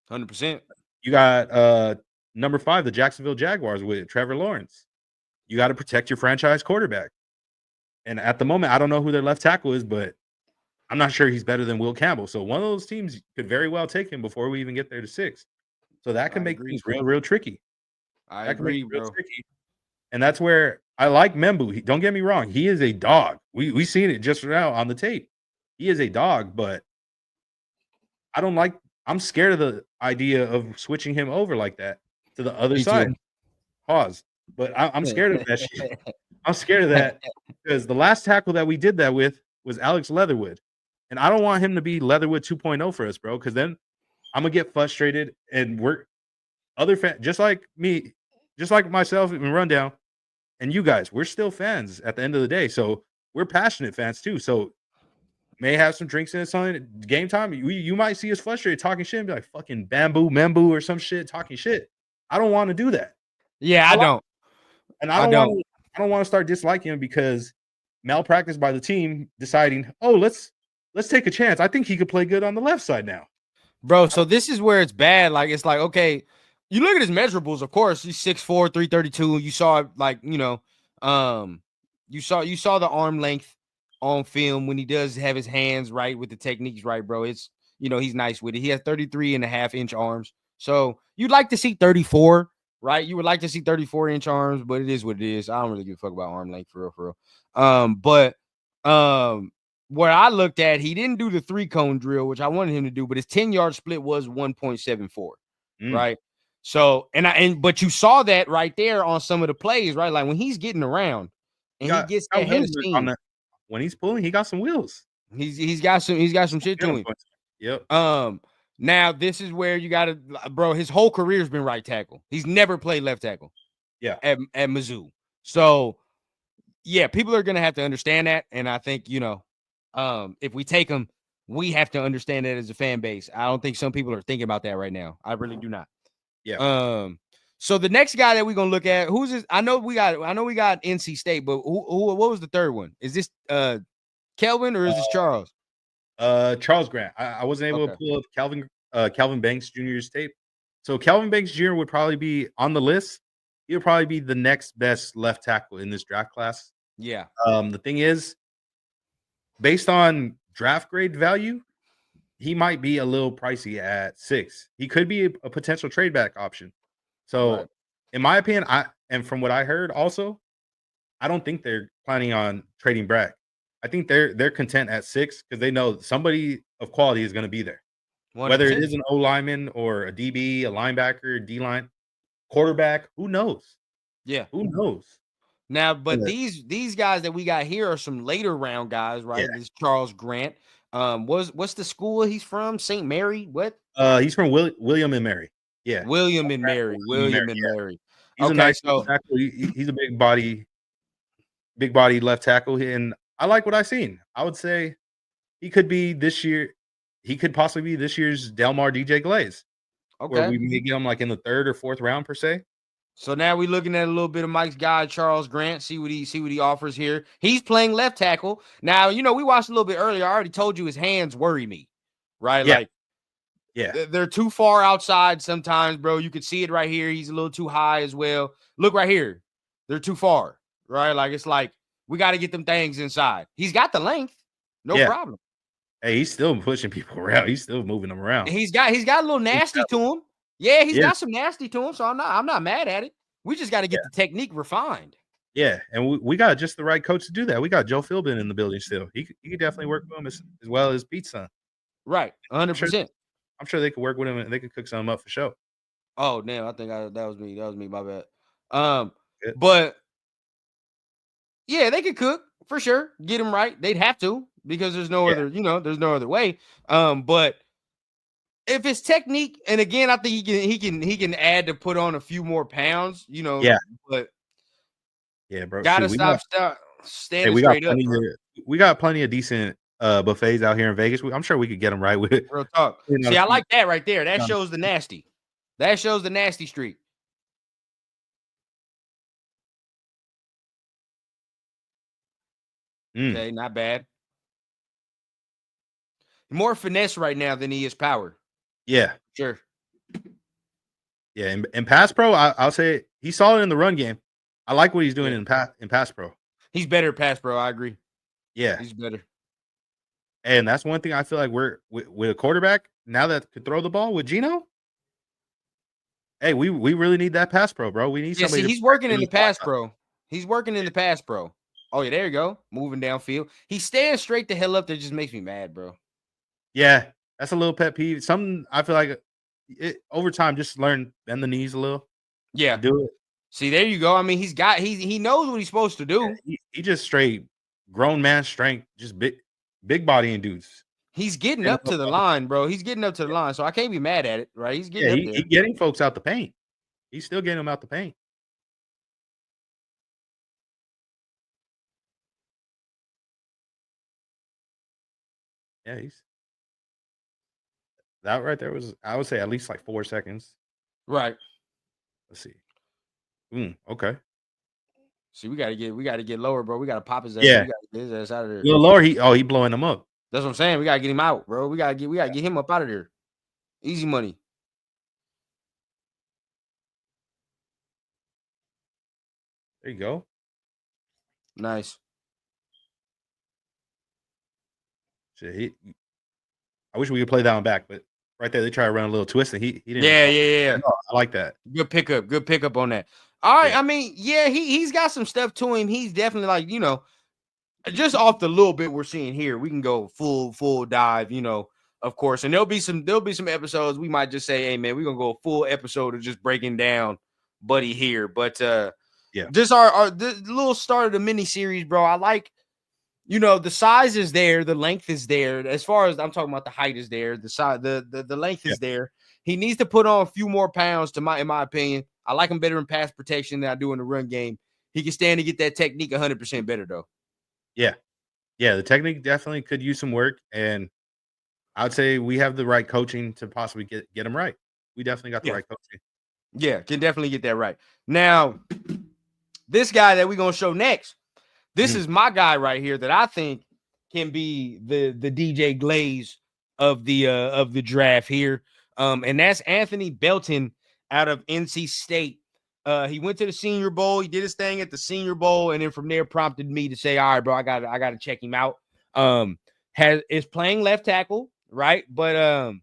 100%. You got number 5, the Jacksonville Jaguars with Trevor Lawrence. You got to protect your franchise quarterback. And at the moment, I don't know who their left tackle is, but I'm not sure he's better than Will Campbell. So one of those teams could very well take him before we even get there to 6. So that can I make agree, things bro. real, real tricky. I That can make agree, it real bro. tricky. And that's where I like Membu. Don't get me wrong. He is a dog. We seen it just now on the tape. He is a dog, but I'm scared of the idea of switching him over like that to the other Me side. too. Pause. But I'm scared of that shit. I'm scared of that because the last tackle that we did that with was Alex Leatherwood. And I don't want him to be Leatherwood 2.0 for us, bro, because then I'm going to get frustrated and we're other fans, just like me, just like myself and Rundown, and you guys, we're still fans at the end of the day. So we're passionate fans too. So may have some drinks in something game time. You might see us frustrated talking shit and be like fucking bamboo, membu or some shit talking shit. I don't want to do that. Yeah, I don't. And I don't. I don't want to start disliking him because malpractice by the team deciding, oh, let's take a chance. I think he could play good on the left side now. Bro, so this is where it's bad. Like, it's like, okay, you look at his measurables, of course, he's 6'4", 332. You saw it, like, you saw the arm length on film when he does have his hands right with the techniques right, bro. It's, he's nice with it. He has 33.5-inch arms. So you'd like to see 34, right? You would like to see 34-inch arms, but it is what it is. I don't really give a fuck about arm length for real. But where I looked at, he didn't do the 3-cone drill, which I wanted him to do, but his 10-yard split was 1.74, right? So, but you saw that right there on some of the plays, right? Like when he's getting around and he gets that head of steam. When he's pulling, he got some wheels. He's got some shit to him. Yep. Now this is where you gotta, bro, his whole career's been right tackle. He's never played left tackle. Yeah. At Mizzou. So yeah, people are gonna have to understand that. And I think, if we take him, we have to understand that as a fan base. I don't think some people are thinking about that right now. I really do not. Yeah. So the next guy that we're gonna look at, who's this? I know we got NC State, but what was the third one? Is this Kelvin or is this Charles? Charles Grant. I wasn't able to pull up Calvin Banks Jr.'s tape. So Calvin Banks Jr. would probably be on the list. He would probably be the next best left tackle in this draft class. Yeah. The thing is, based on draft grade value, he might be a little pricey at 6. He could be a potential trade back option. So, in my opinion, and from what I heard, also, I don't think they're planning on trading back. I think they're content at 6 because they know somebody of quality is going to be there. 100%. Whether it is an O lineman or a DB, a linebacker, D line, quarterback, who knows? Yeah, who knows? Now, but these guys that we got here are some later round guys, right? Yeah. This Charles Grant. What's the school he's from? St. Mary? What? He's from William and Mary. Yeah, William and Mary. He's a nice tackle. He's a big body left tackle, and I like what I've seen. I would say he could be this year. He could possibly be this year's Delmar DJ Glaze. Okay, where we may get him like in the 3rd or 4th round per se. So now we're looking at a little bit of Mike's guy, Charles Grant. See what he offers here. He's playing left tackle. Now, we watched a little bit earlier. I already told you his hands worry me, right? Yeah. Like, they're too far outside sometimes, bro. You could see it right here. He's a little too high as well. Look right here. They're too far, right? Like, it's like we got to get them things inside. He's got the length. No problem. Hey, he's still pushing people around. He's still moving them around. He's got a little nasty to him. Yeah, he's got some nasty to him, so I'm not mad at it. We just got to get the technique refined. Yeah, and we got just the right coach to do that. We got Joe Philbin in the building still. He could definitely work with him as well as Pete's son. Right, 100%. I'm sure they could work with him and they could cook something up for sure. Oh, damn, I think that was me. That was me, my bad. But Yeah, they could cook for sure. Get him right. They'd have to because there's no Yeah, other, there's no other way. But if it's technique, and again, I think he can add to put on a few more pounds, yeah, but yeah, bro. gotta Shoot, stop hey, standing straight up, bro. we got plenty of decent buffets out here in Vegas. I'm sure we could get them right with Real talk. putting on See, a I few. like that right there. That shows the nasty. That shows the nasty streak. Mm, Okay, not bad. More finesse right now than he is power. yeah, Sure. yeah. And pass pro, I'll say he's solid in the run game. I like what he's doing Yeah. in pass pro. He's better at pass, bro. I agree. Yeah, He's better. and that's one thing I feel like we're with a quarterback now that could throw the ball with Geno. Hey, we really need that pass pro, bro. We need Yeah, somebody see, to he's working give in us the block pass out. pro. He's working in the pass pro. Oh, yeah, there you go. Moving downfield. He's staying straight the hell up. That just makes me mad, bro. Yeah, that's a little pet peeve. Something I feel like over time, just learn bend the knees a little Yeah. and do it. See, there you go. I mean, he knows what he's supposed to do. He just straight grown man strength, just big body and dudes. He's getting Stand up up to the on the- line, bro. He's getting up to the line. So I can't be mad at it, right? He's getting Yeah, up he there. getting folks out the paint. He's still getting them out the paint. Yeah, he's that right there was I would say at least like 4 seconds. Right. Let's see. Okay. See, we gotta get lower, bro. We gotta pop his ass. Yeah, We gotta get his ass out of a there. little lower. He blowing them up. That's what I'm saying. We gotta get him out, bro. We gotta get him up out of there. Easy money. There you go. Nice. Shit, I wish we could play that one back, but right there they try to run a little twist and he didn't Yeah, fall. yeah, yeah. No, I like that. Good pickup. Good pickup on that. All right. Yeah, I mean, yeah, he's got some stuff to him. He's definitely like, just off the little bit we're seeing here, we can go full dive, of course. And there'll be some episodes we might just say, hey man, we're gonna go a full episode of just breaking down Buddy here. But yeah, just our the little start of the mini series, bro. I like, the size is there, the length is there. As far as I'm talking about, the height is there, the size, the length yeah, is there. He needs to put on a few more pounds in my opinion. I like him better in pass protection than I do in the run game. He can stand to get that technique 100% better though. yeah, yeah. The technique definitely could use some work, and I would say we have the right coaching to possibly get him right. We definitely got the Yeah. right coaching. Yeah, can definitely get that right. Now, this guy that we're gonna show next, this Mhm. is my guy right here that I think can be the DJ Glaze of the draft here. And that's Anthony Belton out of NC State. He went to the Senior Bowl. He did his thing at the Senior Bowl, and then from there prompted me to say, all right, bro, I gotta check him out. Is playing left tackle, right? But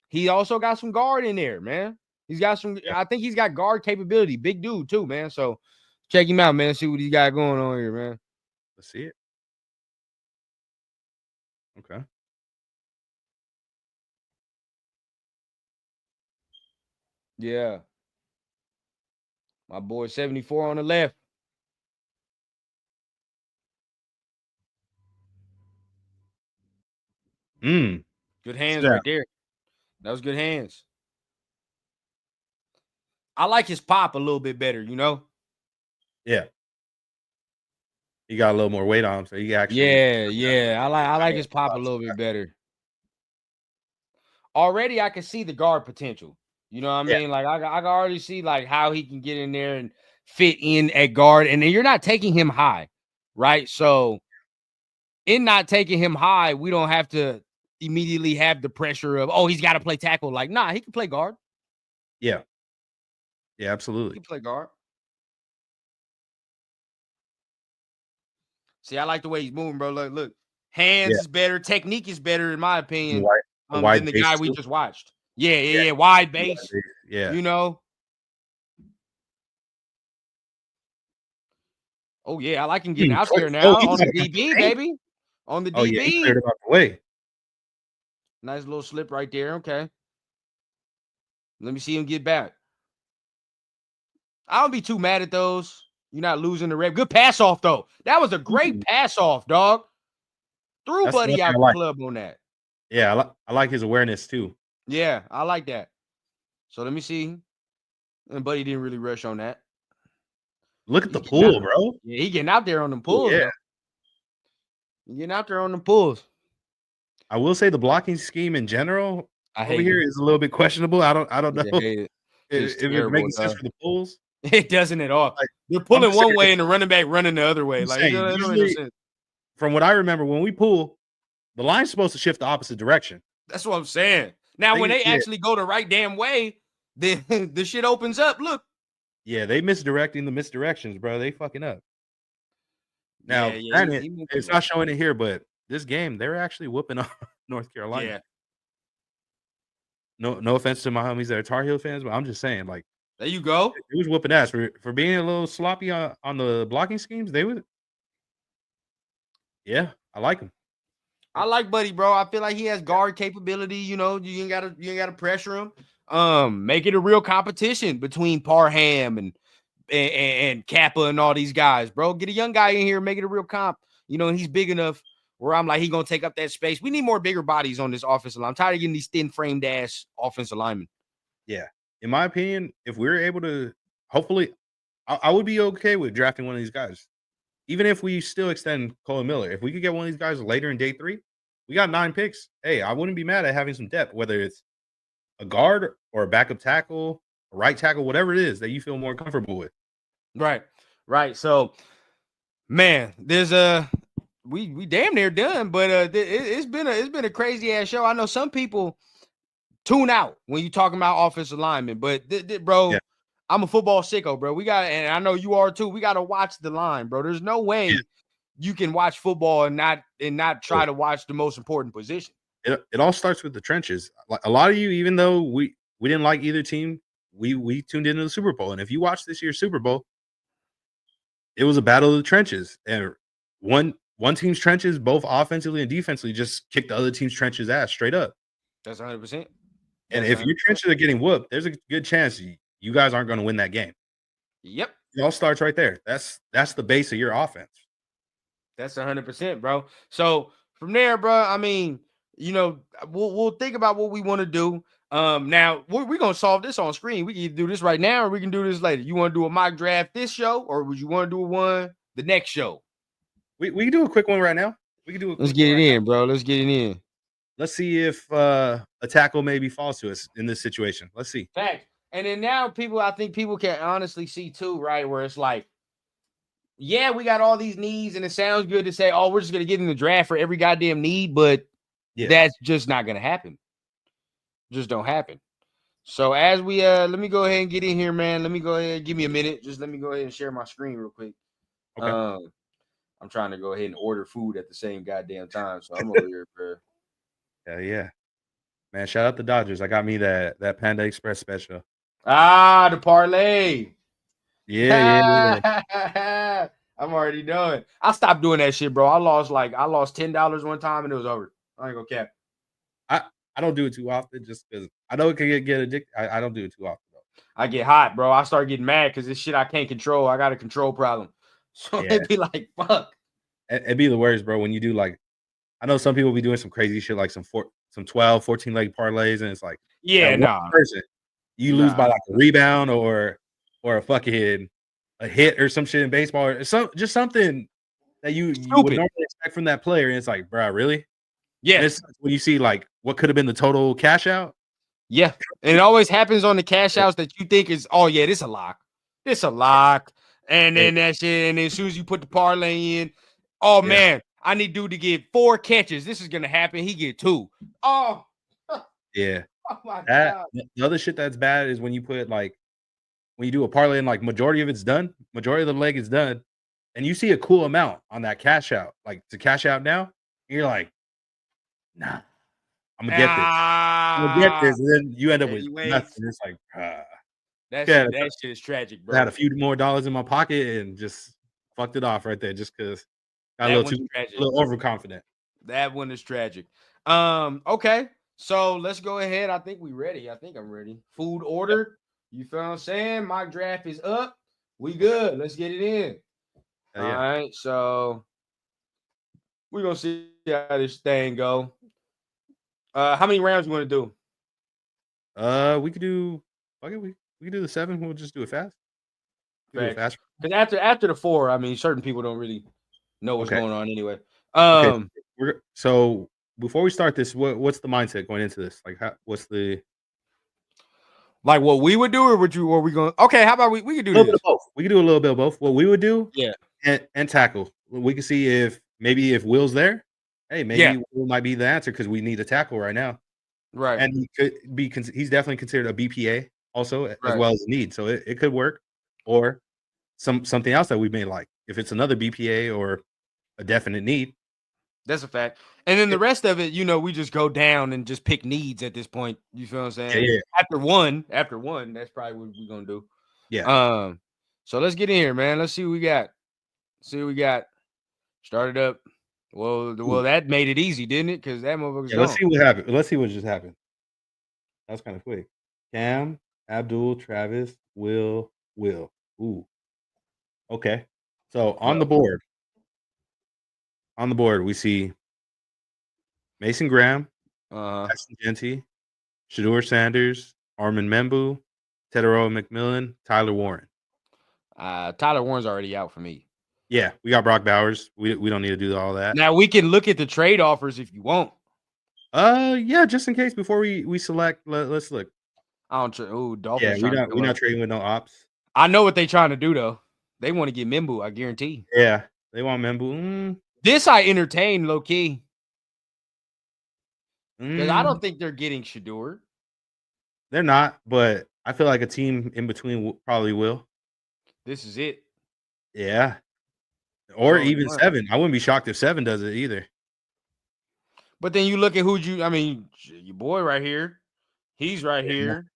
he also got some guard in there, man. He's got some, Yeah, I think he's got guard capability. Big dude, too, man. So check him out, man. See what he's got going on here, man. let's see it. Okay. Yeah. My boy 74 on the left. Mm. Good hands Yeah. right there. That was good hands. I like his pop a little bit better. Yeah. He got a little more weight on him, so he actually Yeah, yeah. I like his pop a spots. little bit better. Already I can see the guard potential. You know what I Yeah, mean? Like I can already see like how he can get in there and fit in at guard. And then you're not taking him high, right? So in not taking him high, we don't have to immediately have the pressure of, oh, he's got to play tackle. Like, nah, he can play guard. yeah, yeah, He absolutely. can play guard. See, I like the way he's moving, bro. Look. Yeah, Hands is better. Technique is better, in my and opinion, wide than the base guy we too. just watched. Yeah, Yeah, yeah, yeah. Wide wide base, base. Yeah. you know. Oh, yeah. I like him getting out there Oh, now he on got the to get the DB, paint. baby. On the Oh yeah, he cleared DB. him out the way. Nice little slip right there. Okay. Let me see him get back. I don't be too mad at those. You're not losing the rep. Good pass off, though. That was a great pass off, dog. Threw That's the one Buddy thing out I the like. club on that. Yeah, I like his awareness too. Yeah, I like that. So let me see. And Buddy didn't really rush on that. Look at He's the getting out. pull, bro. Yeah, he getting out there on them Oh, pulls, yeah. though. He getting out there on them pulls. I will say the blocking scheme in general I over hate here it. is a little bit questionable. I don't Yeah, know hate it. It's if it's terrible, making sense dog. for the pulls. It doesn't at all. Like, They're I'm pulling just one saying, way and the running back running the other way. I'm Like, saying, it don't make no usually, sense. from what I remember, when we pull, the line's supposed to shift the opposite direction. That's what I'm saying. Now, when they actually go the right damn way, then the shit opens up. Look. Yeah, they misdirecting the misdirections, bro. They fucking up. Now, Yeah, granted, it's not showing it here, but this game, they're actually whooping on North Carolina. Yeah. No offense to my homies that are Tar Heel fans, but I'm just saying, like, there you go. It was whooping ass for being a little sloppy on the blocking schemes. They would, yeah, I like him. I like Buddy, bro. I feel like he has guard capability. You know, you ain't gotta pressure him. Make it a real competition between Parham and Kappa and all these guys, bro. Get a young guy in here, make it a real comp. You know, and he's big enough where I'm like, he gonna take up that space. We need more bigger bodies on this offensive line. I'm tired of getting these thin framed ass offensive linemen. Yeah, in my opinion, if we're able to, hopefully, I would be okay with drafting one of these guys, even if we still extend Cole Miller. If we could get one of these guys later in day 3, we got 9 picks. Hey, I wouldn't be mad at having some depth, whether it's a guard or a backup tackle, a right tackle, whatever it is that you feel more comfortable with. Right. So, man, there's we damn near done, but it's been a crazy ass show. I know some people tune out when you talking about offensive linemen, but bro, yeah. I'm a football sicko, bro. We got, and I know you are too. We got to watch the line, bro. There's no way you can watch football and not try to watch the most important position. It all starts with the trenches. Like a lot of you, even though we didn't like either team, we tuned into the Super Bowl, and if you watch this year's Super Bowl, it was a battle of the trenches, and one team's trenches, both offensively and defensively, just kicked the other team's trenches ass straight up. That's 100%. And if your trenches are getting whooped, there's a good chance you guys aren't going to win that game. Yep. It all starts right there. That's the base of your offense. That's 100%, bro. So from there, bro, I mean, you know, we'll think about what we want to do. Now we're gonna solve this on screen. We can either do this right now or we can do this later. You want to do a mock draft this show, or would you want to do one the next show? We can do a quick one right now. We can do a quick Let's get it in, bro. Let's get it in. Let's see if a tackle maybe falls to us in this situation. Let's see. Fact. And then now I think people can honestly see too, right? Where it's like, yeah, we got all these needs, and it sounds good to say, oh, we're just gonna get in the draft for every goddamn need, but that's just not gonna happen. Just don't happen. So as we let me go ahead and get in here, man. Let me go ahead and give me a minute. Just let me go ahead and share my screen real quick. Okay. I'm trying to go ahead and order food at the same goddamn time. So I'm over here, bro. Yeah. Man, shout out the Dodgers. I got me that Panda Express special. Ah, the parlay. Yeah. I'm already done. I stopped doing that shit, bro. I lost $10 one time and it was over. I ain't gonna cap. I don't do it too often just because I know it can get addicted. I don't do it too often though. I get hot, bro. I start getting mad because this shit I can't control. I got a control problem. So it'd be like, fuck. It'd be the worst, bro. When you do like, I know some people be doing some crazy shit like some 12, 14 leg parlays, and it's like, person, you lose by like a rebound or a fucking a hit or some shit in baseball or just something that you would normally expect from that player, and it's like, bro, really? Yeah. It's when you see like what could have been the total cash out. Yeah. And it always happens on the cash outs that you think is, oh yeah, this a lock. This a lock. And then that shit, and then as soon as you put the parlay in, oh man, I need dude to get 4 catches. This is gonna happen. He get 2. Oh yeah. Oh my god. The other shit that's bad is when you put like when you do a parlay and like majority of it's done, majority of the leg is done, and you see a cool amount on that cash out, like to cash out now, and you're like, nah, I'm gonna get this. I'm gonna get this, and then you end up with nothing. It's like, that shit is tragic, bro. I had a few more dollars in my pocket and just fucked it off right there, just because got a little overconfident. That one is tragic. Okay, so let's go ahead. I think we ready. I think I'm ready. Food ordered. You feel what I'm saying? Mock draft is up. We good. Let's get it in. All Yeah. right. So we're gonna see how this thing go. How many rounds you want to do? We could do. Okay, we could do the 7. We'll just do it fast. We do it Facts. fast. Because after the 4, I mean, certain people don't really know what's Okay. going on anyway. Okay. So before we start this, what's the mindset going into this? Like, what's the Like what we would do, or would you? Or we going? Okay, how about we could do a little bit this? of both? We could do a little bit of both. What we would do Yeah, and tackle. We can see if maybe if Will's there. Hey, yeah, maybe Will might be the answer because we need a tackle right now. right, And he could be. He's definitely considered a BPA also as right. well as a need. So it could work. Or something else that we may like. If it's another BPA or a definite need. That's a fact. And then the Yeah, rest of it, we just go down and just pick needs at this point. You feel what I'm yeah, saying? yeah. After one, that's probably what we're gonna do. Yeah. So let's get in here, man. Let's see what we got. See what we got. Started up. Well, Ooh. that made it easy, didn't it? Because that motherfucker's Yeah, let's gone. see what happened. Let's see what just happened. That was kind of quick. Cam, Abdul, Travis, Will. Ooh. Okay. So Yep. on the board, we see Mason Graham, Uh-huh. Jackson Genty, Shador Sanders, Armin Membu, Tedero McMillan, Tyler Warren. Tyler Warren's already out for me. Yeah, we got Brock Bowers. We don't need to do all that. Now we can look at the trade offers if you want. Yeah, just in case before we select, let's look. I don't. Yeah, Dolphins trying to we come not up. trading with no ops. I know what they trying to do though. They want to get Mimbu. I guarantee. Yeah, they want Membu. This I entertain low key because I Mm, don't think they're getting Shador. they're not, but I feel like a team in between probably will. This is it. Yeah, It's or only even one. 7. I wouldn't be shocked if 7 does it either. But then you look at I mean, your boy right here. He's right Yeah, here,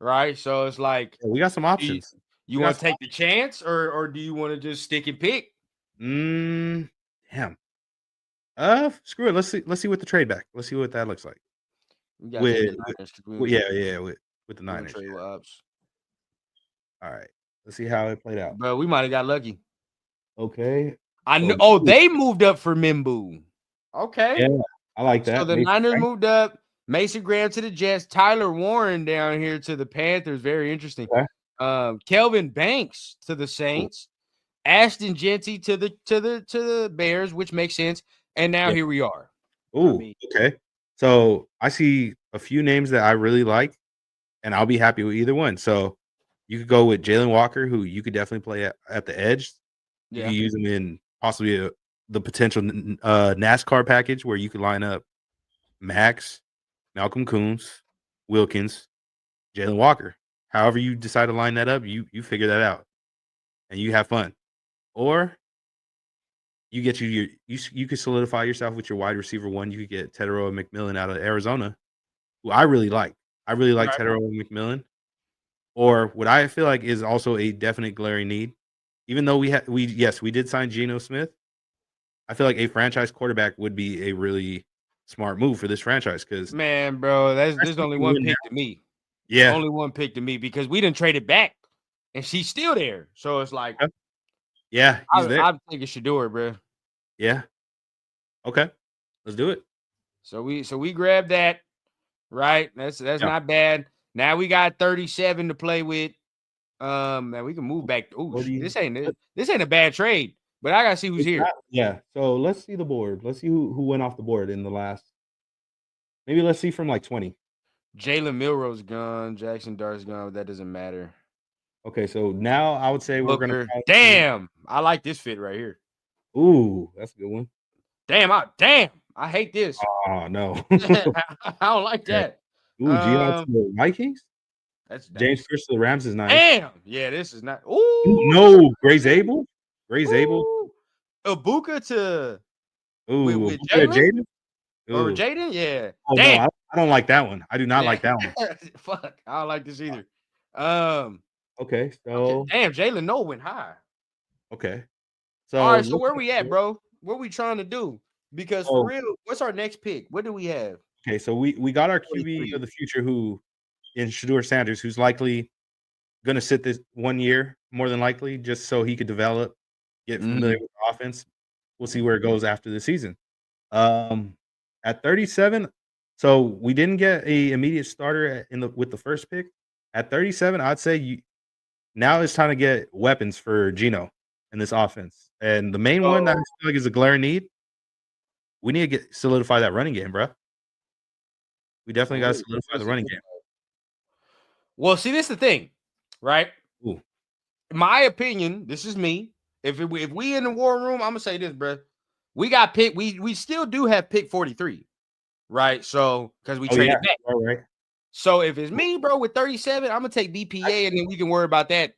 right? So it's like, we got some do you, options. you We got want to some take the chance, or do you want to just stick and pick? Damn. Screw it. Let's see what the trade back. Let's see what that looks like. We got to take With, the with, Niners. yeah, with the We don't Niners. trade with Yeah. ups, All right. Let's see how it played out. bro. We might have got lucky. Okay. I know. So Oh, they moved up for Mimbu. yeah, Okay. I like So that. the Mason Niners Graham. moved up. Mason Graham to the Jets. Tyler Warren down here to the Panthers. Very interesting. Okay. Kelvin Banks to the Saints. Ashton Genty to the Bears, which makes sense. And now Yeah. here we are. I Ooh, mean, okay. So I see a few names that I really like, and I'll be happy with either one. So you could go with Jalen Walker, who you could definitely play at the edge. You could yeah. use him in possibly the potential NASCAR package where you could line up Max, Malcolm Coons, Wilkins, Jalen Walker. However you decide to line that up, you figure that out, and you have fun. Or you get you could solidify yourself with your wide receiver one. You could get Tedero McMillan out of Arizona, who I really like. I really like Right. Tedero McMillan. Or what I feel like is also a definite glaring need. Even though we did sign Geno Smith, I feel like a franchise quarterback would be a really smart move for this franchise because Man, bro, there's only one pick to me. Yeah, Only one pick to me because we didn't trade it back, and she's still there. So it's like yeah, he's there. I'm thinking Shador, bro. Yeah, okay, let's do it. So we grabbed that, right? That's Yeah, not bad. Now we got 37 to play with. And we can move back. Oh, 40. this ain't a bad trade, but I gotta see who's It's here. not, yeah. So let's see the board. Let's see who went off the board in the last. Maybe let's see from like 20. Jalen Milroe's gone. Jackson Dart's gone, but that doesn't matter. Okay, so now I would say we're gonna. Booker. Damn, I like this fit right here. Ooh, that's a good one. Damn, I hate this. Oh no. I don't like Okay. that. Ooh, Gio to the Vikings. That's James Pierce to the Rams is nice. damn. Yeah, this is not. Ooh, Ooh, no, Gray Zabel. Gray Zabel. ooh. Ibuka to Ooh, with Booker to Jalen Jaden. or Ooh. Jaden. Yeah, Oh no, damn. I don't like that one. I do not Yeah. like that one. Fuck, I don't like this either. Okay, Okay, so damn. Jalen No went high. okay. All So right, so look where at we at, bro? What we trying to do? Because for oh, real, what's our next pick? What do we have? okay, so we got our QB 43. of the future who in Shador Sanders, who's likely gonna sit this 1 year more than likely, just so he could develop, get familiar with the offense. We'll see where it goes after the season. Um, at 37, so we didn't get a immediate starter with the first pick. At 37, I'd say now it's time to get weapons for Geno in this offense. And the main one that I feel like is a glaring need, we need to solidify that running game, bro. We definitely got to solidify the running game. Well, see, this is the thing, right? Ooh. In my opinion, this is me. If we in the war room, I'm gonna say this, bro. We got pick. We still do have pick 43, right? So because we traded back. All right. So if it's me, bro, with 37, I'm gonna take BPA, and then we can worry about that.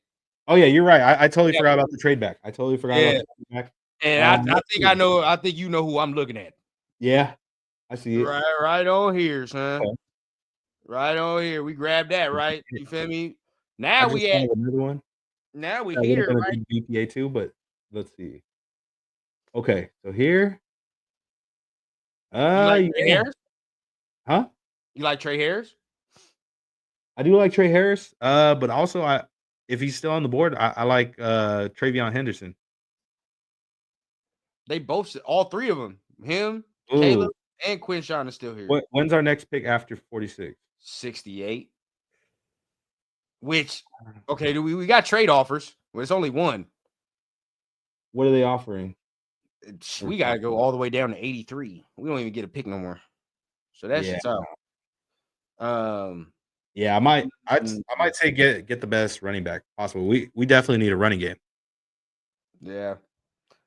Oh yeah, you're right. I totally forgot about the trade back. I totally forgot about the trade back. And I think I know. I think you know who I'm looking at. Yeah, I see it. Right on here, son. Okay. Right on here. We grabbed that, right? You feel me? Now we at another one. Now we here, right? BPA too, but let's see. Okay, so here. You like Trey Harris? Huh? You like Trey Harris? I do like Trey Harris. But also if he's still on the board, I like Travion Henderson. They both, all three of them, him, Caleb, and Quinshawn is still here. When's our next pick after 46? 68. Which, okay, we got trade offers. Well, it's only one. What are they offering? We gotta go all the way down to 83. We don't even get a pick no more. So that's tough. Yeah, I might say get the best running back possible. We definitely need a running game. Yeah.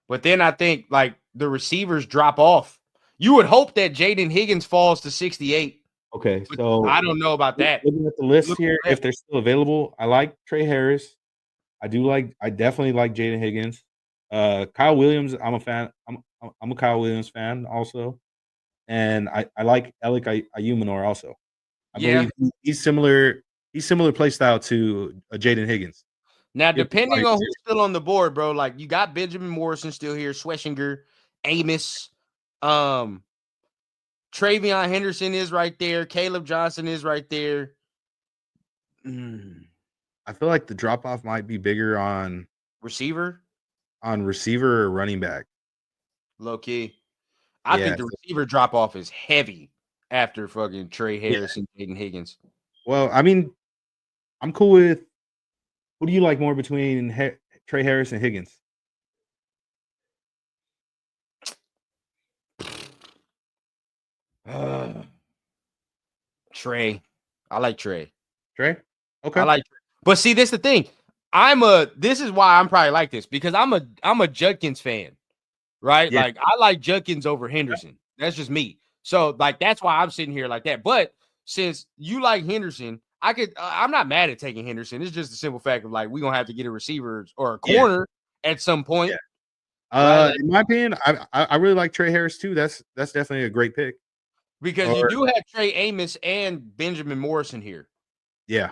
But then I think like the receivers drop off. You would hope that Jaden Higgins falls to 68. Okay, so I don't know about that. Looking at the list here, if they're still available, I like Trey Harris. I definitely like Jaden Higgins. Kyle Williams, I'm a fan. I'm a Kyle Williams fan also. And I like Alec Ayumanor also. I believe he's similar play style to Jaden Higgins. Now, depending on who's still on the board, bro, like you got Benjamin Morrison still here, Schwessinger, Amos, Travion Henderson is right there, Caleb Johnson is right there. I feel like the drop off might be bigger on receiver or running back. Low key. I think the receiver drop off is heavy after fucking Trey Harris and Jaden Higgins. Well, I mean, I'm cool with. Who do you like more between Trey Harris and Higgins? Trey. I like Trey. Trey? Okay. I like Trey. But see, this is the thing. This is why I'm probably like this, because I'm a Judkins fan, right? Yeah. Like I like Judkins over Henderson. That's just me. So like that's why I'm sitting here like that. But since you like Henderson, I'm not mad at taking Henderson. It's just a simple fact of like we're gonna have to get a receiver or a corner at some point. Yeah. In my opinion, I really like Trey Harris too. That's definitely a great pick. Because you do have Trey Amos and Benjamin Morrison here. Yeah.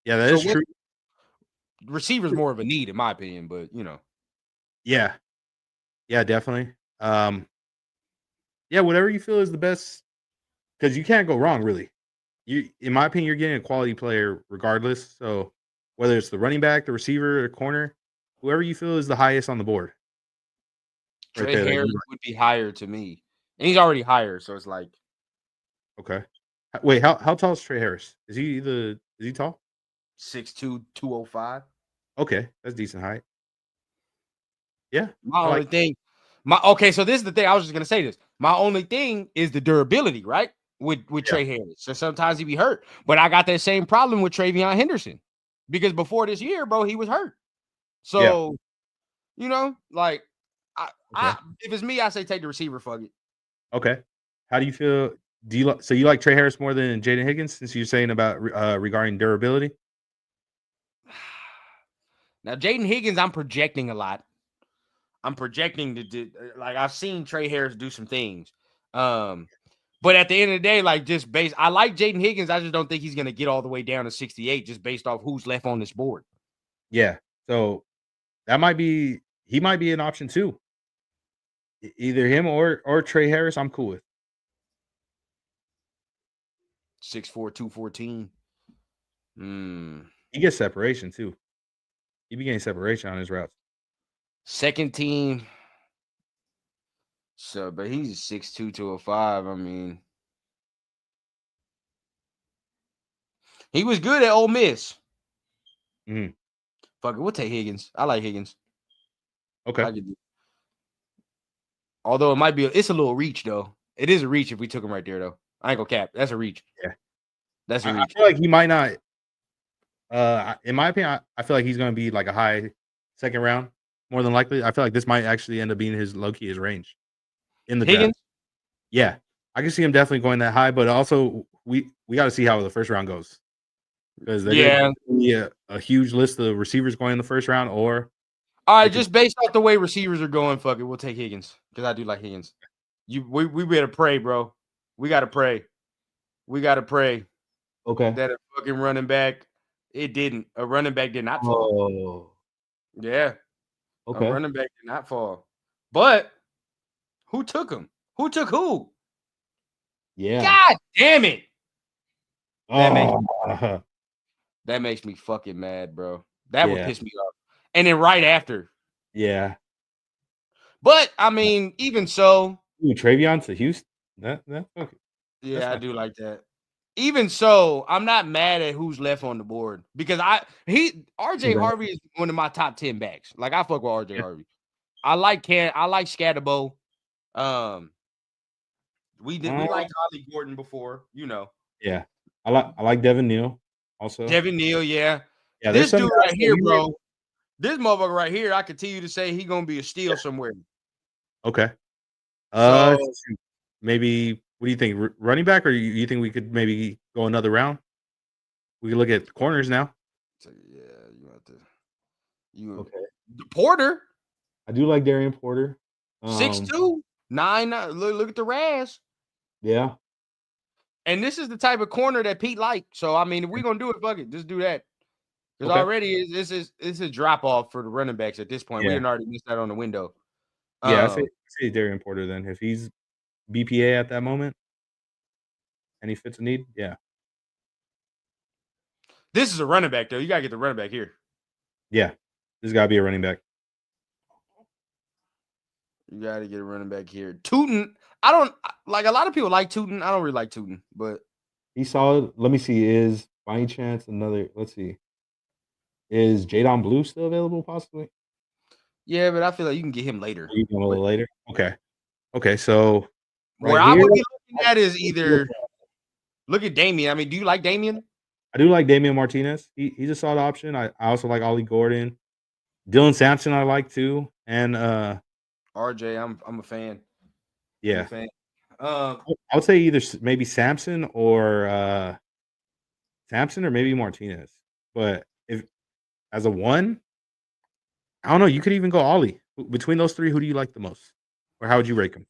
Yeah, that is true. Receiver's more of a need, in my opinion, but you know. Yeah. Yeah, definitely. Yeah, whatever you feel is the best, because you can't go wrong, really. In my opinion, you're getting a quality player regardless. So whether it's the running back, the receiver, or corner, whoever you feel is the highest on the board. Trey Harris would be higher to me. And he's already higher, so it's like. Okay. Wait, how tall is Trey Harris? Is he tall? 6'2", 205. Okay, that's decent height. Yeah. So this is the thing. I was just gonna say this. My only thing is the durability, right? With Trey Harris. So sometimes he be hurt. But I got that same problem with Travion Henderson. Because before this year, bro, he was hurt. So, you know, like if it's me, I say take the receiver, fuck it. Okay. How do you feel? So you like Trey Harris more than Jaden Higgins, since you're saying about regarding durability? Now, Jaden Higgins, I'm projecting a lot. I'm projecting like I've seen Trey Harris do some things. But at the end of the day, like I like Jaden Higgins. I just don't think he's gonna get all the way down to 68 just based off who's left on this board. Yeah. So he might be an option too. Either him or Trey Harris, I'm cool with. 6'4", 214. He gets separation too. He be getting separation on his routes. Second team. So, but he's 6'2", 205. I mean, he was good at Ole Miss. Mhm. Fuck it, we'll take Higgins. I like Higgins. Okay. I could do. Although it might be, it's a little reach though. It is a reach if we took him right there though. I ain't gonna cap. That's a reach. Yeah. That's a I reach. feel like he might not. In my opinion, I feel like he's going to be like a high second round, more than likely. I feel like this might actually end up being his low key his range in the draft. Higgins. Yeah, I can see him definitely going that high, but also we got to see how the first round goes because they're going to be a huge list of receivers going in the first round. Or all right, just based off the way receivers are going, fuck it, we'll take Higgins because I do like Higgins. We better pray, bro. We gotta pray. We gotta pray. Okay. That a fucking running back. It didn't. A running back did not fall. Oh. Yeah. Okay. A running back did not fall. But who took him? Who took who? Yeah. God damn it. That That makes me fucking mad, bro. That would Yeah. piss me off. And then right after. Yeah. But I mean, even so, Ooh, Travion to Houston. That okay. yeah, That's I not- do like that. Even so, I'm not mad at who's left on the board because RJ Okay. Harvey is one of my top 10 backs. Like I fuck with RJ Yeah. Harvey. I like Scatterbo. We liked Ollie Gordon before, you know. Yeah. I like Devin Neal also. Devin Neal, yeah. Yeah, This dude right here, we bro. This motherfucker right here, I continue to say he gonna be a steal somewhere. Okay. So Maybe what do you think? Running back, or you think we could maybe go another round? We could look at the corners now. yeah, you have to. You Okay. the Porter I do like Darian Porter. 6'2", 9. Look at the Raz. Yeah. And this is the type of corner that Pete liked. So I mean, if we're gonna do it, fuck it, just do that. Because Okay. already it's a drop off for the running backs at this point. Yeah. We didn't already missed that on the window. Yeah, I say Darian Porter then. If he's BPA at that moment and he fits a need, yeah. This is a running back though. You gotta get the running back here. Yeah. There's gotta be a running back. You gotta get a running back here. Tootin, I don't like a lot of people like Tootin. I don't really like Tootin, but He's solid. Let me see. Is by any chance let's see. Is Jadon Blue still available possibly? yeah, but I feel like you can get him later. Even a little later. Okay. Okay, so Where I would be looking at is either look at Damian. I mean, do you like Damian? I do like Damian Martinez. He's a solid option. I also like Ollie Gordon. Dylan Sampson I like too. And RJ, I'm a fan. yeah. I'm a fan. I would say either maybe Sampson or maybe Martinez. But if as a one, I don't know. You could even go Ollie. Between those three, who do you like the most? Or how would you rate them?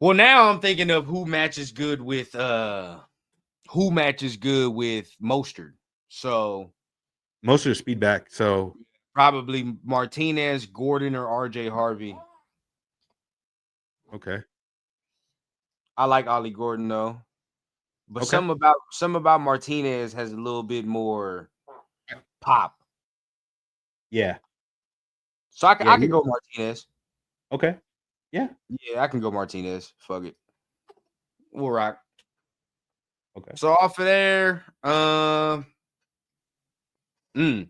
Well, now I'm thinking of who matches good with Mostert. So Most of the speed back. So probably Martinez, Gordon, or RJ Harvey. okay. I like Ollie Gordon though. But Okay. some about Martinez has a little bit more pop. Yeah. So I can go Martinez. Okay. Yeah. Yeah, I can go Martinez. Fuck it. We'll rock. Okay. So off of there, who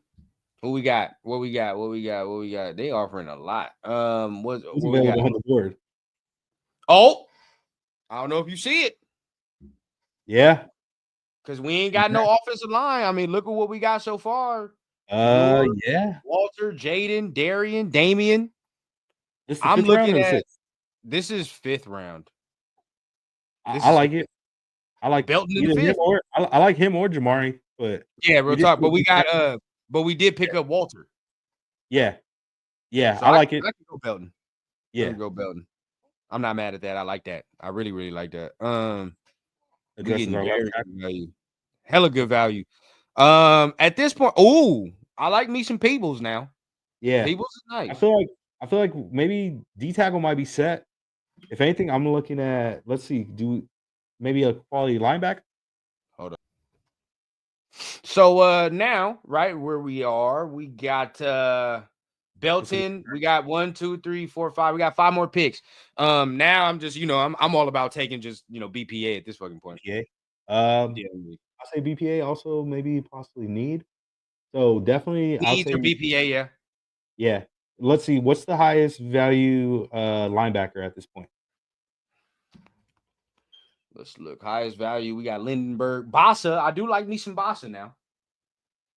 we got? What we got? They offering a lot. What we got on the board? Oh, I don't know if you see it. Yeah. Because we ain't got no offensive line. I mean, look at what we got so far. Yeah. Walter, Jaden, Darian, Damian. I'm looking at this is 5th round. I like it. I like Belton in the 5th. I like him or Jamari, but yeah, real talk. But we got but we did pick up Walter. Yeah. Yeah, So I like it. I can go Belton. Yeah. I can go Belton. I'm not mad at that. I like that. I really, really like that. We getting very good value. Hella good value. At this point, I like me some Peebles now. Yeah. Peebles is nice. I feel like maybe D tackle might be set. If anything, I'm looking at maybe a quality linebacker. Hold on. So now, right where we are, we got Belton. We got 1, 2, 3, 4, 5. We got 5 more picks. Now I'm just, I'm all about taking just, BPA at this fucking point. BPA. Yeah. I'll say BPA also maybe possibly need. So definitely I'll Needs say or BPA, yeah. yeah. Let's see. What's the highest value linebacker at this point? Let's look. Highest value. We got Lindenberg. Bossa. I do like me some Bossa now.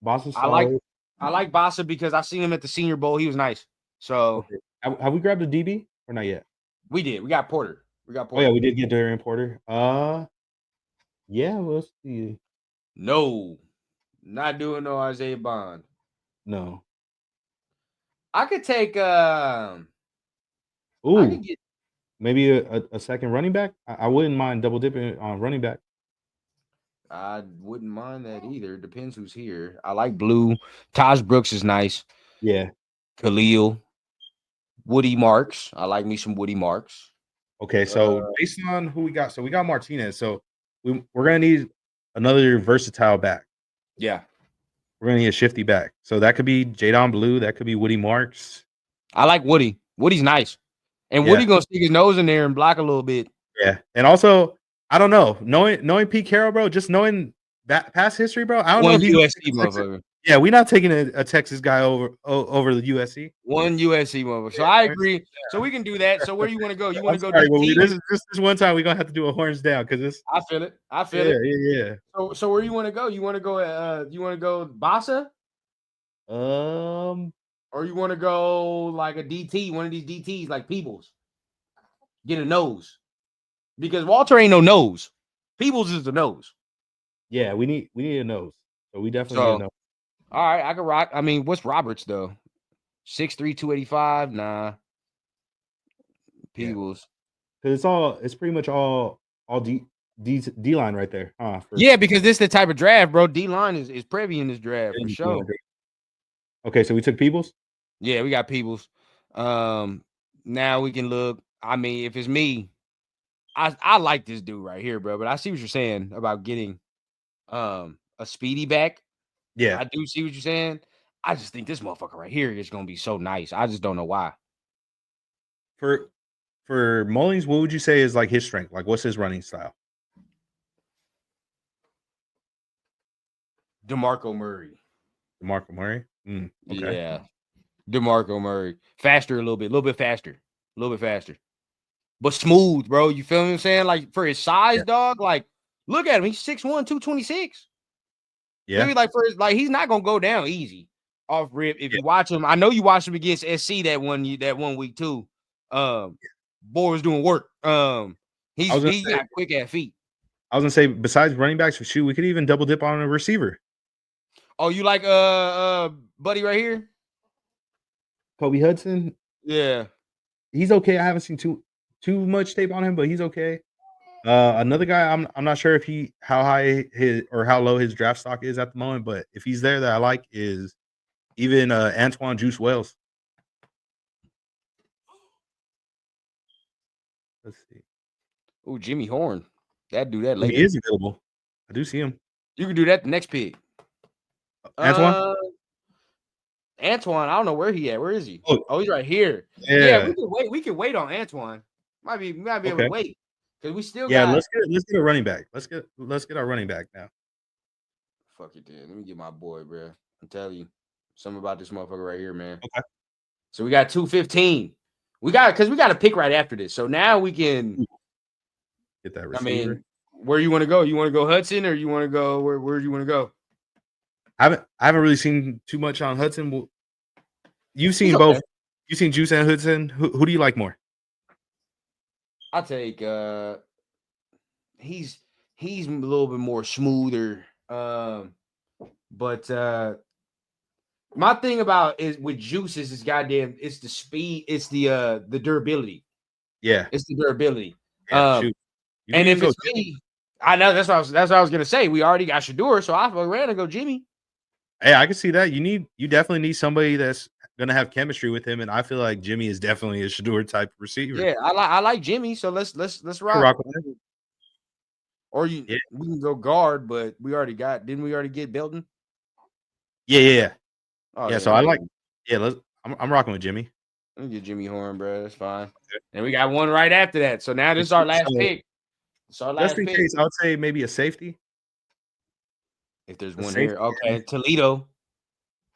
Boston's I like solid. I like Bossa because I seen him at the Senior Bowl. He was nice. So Okay. Have we grabbed a DB or not yet? we did. We got Porter. Oh yeah, we did get Darian Porter. Yeah, let's see. No, not doing no Isaiah Bond. No. I could take I Ooh, could get maybe a second running back. I wouldn't mind double dipping on running back. I wouldn't mind that either. Depends who's here. I like Blue. Taj Brooks is nice. Yeah. Khalil. Woody Marks. I like me some Woody Marks. Okay, so based on who we got, so we got Martinez. So we're gonna need another versatile back. Yeah. We're gonna need a shifty back. So that could be Jadon Blue, that could be Woody Marks. I like Woody. Woody's nice. And Yeah. Woody gonna stick his nose in there and block a little bit. Yeah. And also, I don't know, knowing Pete Carroll, bro, just knowing that past history, bro. I don't know if he's USC motherfucker. Yeah, we're not taking a Texas guy over the USC. One USC motherfucker. So I agree. So we can do that. So where do you want to go? You want to go DT? This is one time we're gonna have to do a horns down because this. I feel it. I feel it. Yeah. So where you want to go? You want to go you want to go Bossa? Or you want to go like a DT, one of these DTs like Peebles? Get a nose. Because Walter ain't no nose. Peebles is the nose. Yeah, we need a nose. So we definitely need a nose. All right, I can rock. I mean, what's Roberts though? 6'3", 285? Nah. Peebles. Because it's pretty much all D line right there. Yeah, because this is the type of draft, bro. D line is privy in this draft for sure. Okay, so we took Peebles? Yeah, we got Peebles. Now we can look. I mean, if it's me, I like this dude right here, bro. But I see what you're saying about getting a speedy back. Yeah, I do see what you're saying. I just think this motherfucker right here is gonna be so nice. I just don't know why. For Mullings, what would you say is like his strength? Like, what's his running style? DeMarco Murray. DeMarco Murray? Okay. Yeah. DeMarco Murray. Faster a little bit faster. A little bit faster. But smooth, bro. You feel what I'm saying? Like for his size, dog. Like, look at him. He's 6'1", 226. Yeah. Maybe like he's not gonna go down easy off rip. If you watch him, I know you watched him against SC that one week too. Boy was doing work. He got quick at feet. I was gonna say, besides running backs, shoot, we could even double dip on a receiver. Oh, you like buddy right here? Kobe Hudson? Yeah. He's okay. I haven't seen too much tape on him, but he's okay. Another guy, I'm not sure if how high his or how low his draft stock is at the moment, but if he's there that I like is even Antoine Juice Wells. Let's see. Oh, Jimmy Horn. That do that later. He is available. I do see him. You can do that the next pick. Antoine? Antoine, I don't know where he at. Where is he? Oh, he's right here. Yeah, we can wait. We can wait on Antoine. Might be able to wait. Because we still got let's get a running back. Let's get our running back now. Fuck it then. Let me get my boy, bro. I'm telling you something about this motherfucker right here, man. Okay. So we got 215. We got to pick right after this. So now we can get that receiver. I mean, where you want to go? You want to go Hudson or you want to go where do you want to go? I haven't really seen too much on Hudson. You've seen both. Okay. You've seen Juice and Hudson. Who do you like more? I'll take he's a little bit more smoother. But my thing about is with Juice is this goddamn it's the speed, it's the durability. Yeah. It's the durability. Yeah, and if it's me, I know that's what I was gonna say. We already got Shador, so I ran to go Jimmy. Hey, I can see that. You definitely need somebody that's gonna have chemistry with him, and I feel like Jimmy is definitely a Shador type receiver. Yeah, I like Jimmy. So let's rock. Or Yeah. we can go guard, but didn't we already get Belton? Yeah. Oh, Yeah. yeah, So I like. Yeah. I'm rocking with Jimmy. let me get Jimmy Horn, bro. That's fine. And we got one right after that. So now this is So our last pick. It's our just last in pick. case, I would say maybe a safety. If there's A one safety. here, okay, Toledo.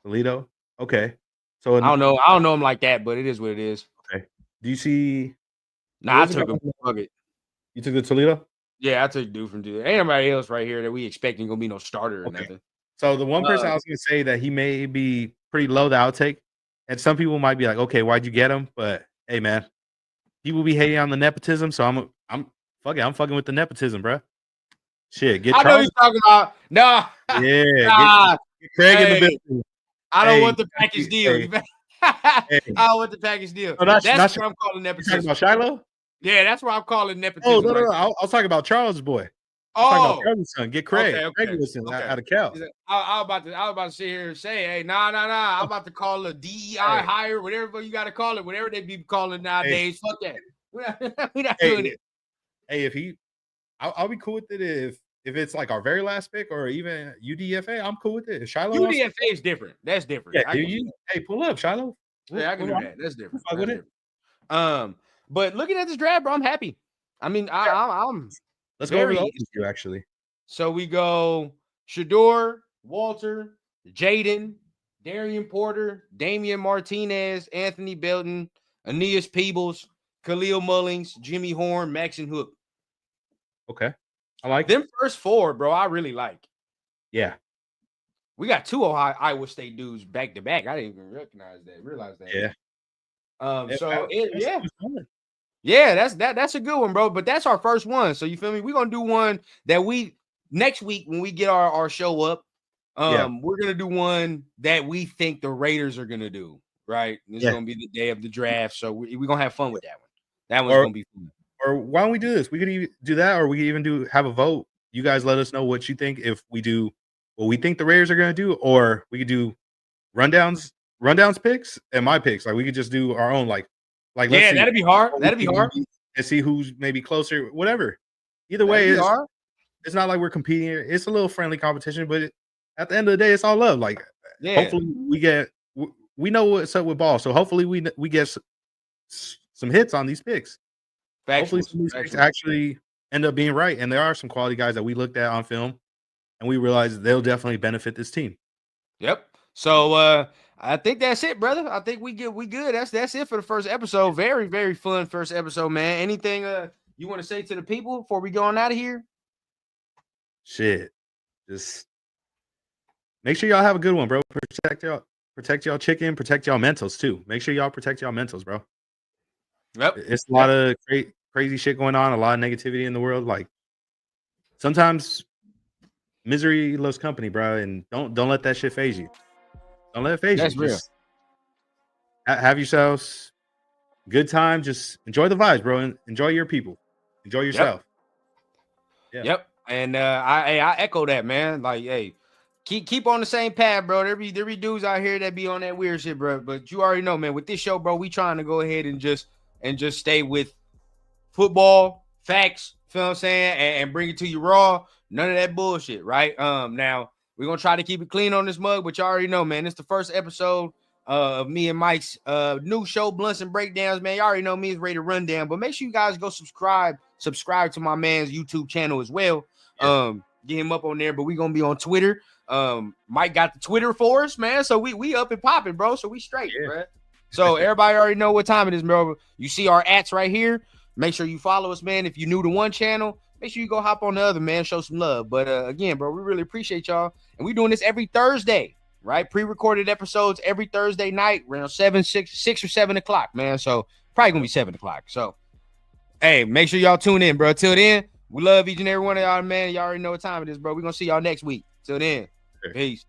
Toledo. Okay. So I don't know him like that, but it is what it is. okay. Do you see? Nah, I took him. Fuck it. You took the Toledo. Yeah, I took dude from Dude. Ain't nobody else right here that we expecting gonna be no starter or nothing. So the one person I was gonna say that he may be pretty low that I'll take, and some people might be like, okay, why'd you get him? But hey, man, people be hating on the nepotism, so I'm fucking with the nepotism, bro. Shit, get I know Charles. you're talking about. No, Yeah, get Craig in the building. I don't want the package deal. Hey, I don't want the package deal. No, that's not what I'm calling you nepotism. talking about Shiloh? Yeah, that's what I'm calling nepotism. Oh no, I was talking about Charles' boy. I was talking about Charles' son. Get Craig. Craig Wilson out of Cal. I was about to sit here and say, hey, nah. I'm about to call a DEI hire, whatever you got to call it, whatever they be calling nowadays. Fuck that. We're not doing it. Hey, I'll be cool with it if it's like our very last pick or even UDFA. I'm cool with it. If Shiloh UDFA is different. That's different. Yeah, hey, pull up, Shiloh. Yeah, I can do that. That's different. That's different. But looking at this draft, bro, I'm happy. I mean, I'm. Let's go over those two, actually. So we go Shador, Walter, Jaden, Darian Porter, Damian Martinez, Anthony Belton, Aeneas Peebles, Khalil Mullings, Jimmy Horn, Max and Hook. Okay. I like them first four, bro. I really like. Yeah. We got two Iowa State dudes back to back. I didn't even realize that. Yeah. Yeah, that's a good one, bro. But that's our first one. So you feel me? We're gonna do one that next week when we get our show up. We're gonna do one that we think the Raiders are gonna do. Right? This is gonna be the day of the draft. So we're gonna have fun with that one. That one's gonna be fun. Or why don't we do this? We could even do that, or we could even have a vote. You guys let us know what you think if we do what we think the Raiders are gonna do, or we could do rundowns picks and my picks. Like we could just do our own like yeah, that'd be hard. That'd be hard. And see who's maybe closer, whatever. Either way, it's not like we're competing. It's a little friendly competition, but at the end of the day, it's all love. Like hopefully we know what's up with ball. So hopefully we get some hits on these picks. Hopefully some of these picks actually end up being right. And there are some quality guys that we looked at on film and we realized they'll definitely benefit this team. Yep. So I think that's it, brother. I think we good. That's it for the first episode. Very, very fun first episode, man. Anything you want to say to the people before we go on out of here? Shit. Just make sure y'all have a good one, bro. Protect y'all chicken, protect y'all mentals too. Make sure y'all protect y'all mentals, bro. Yep. It's a lot of crazy shit going on, a lot of negativity in the world. Like sometimes misery loves company, bro, and don't let that shit phase you. Don't let it phase you. That's real. Have yourselves good time. Just enjoy the vibes, bro, and enjoy your people. Enjoy yourself. Yep. And I echo that, man. Like, hey, keep on the same path, bro. There be dudes out here that be on that weird shit, bro. But you already know, man. With this show, bro, we trying to go ahead and just stay with football facts. Feel what I'm saying? And bring it to you raw. None of that bullshit, right? Now we're gonna try to keep it clean on this mug, but you already know, man. It's the first episode of me and Mike's new show, Blunts and Breakdowns, man. You already know me is ready to run down, but make sure you guys go subscribe to my man's YouTube channel as well. Get him up on there, but we gonna be on Twitter. Mike got the Twitter for us, man. So we up and popping, bro. So we straight, bro. So everybody already know what time it is, bro. You see our ats right here. Make sure you follow us, man. If you're new to one channel, make sure you go hop on the other, man. Show some love. But again, bro, we really appreciate y'all. And we're doing this every Thursday, right? Pre-recorded episodes every Thursday night around 6 or 7 o'clock, man. So probably gonna be 7 o'clock. So hey, make sure y'all tune in, bro. Till then, we love each and every one of y'all, man. Y'all already know what time it is, bro. We're gonna see y'all next week. Till then, peace.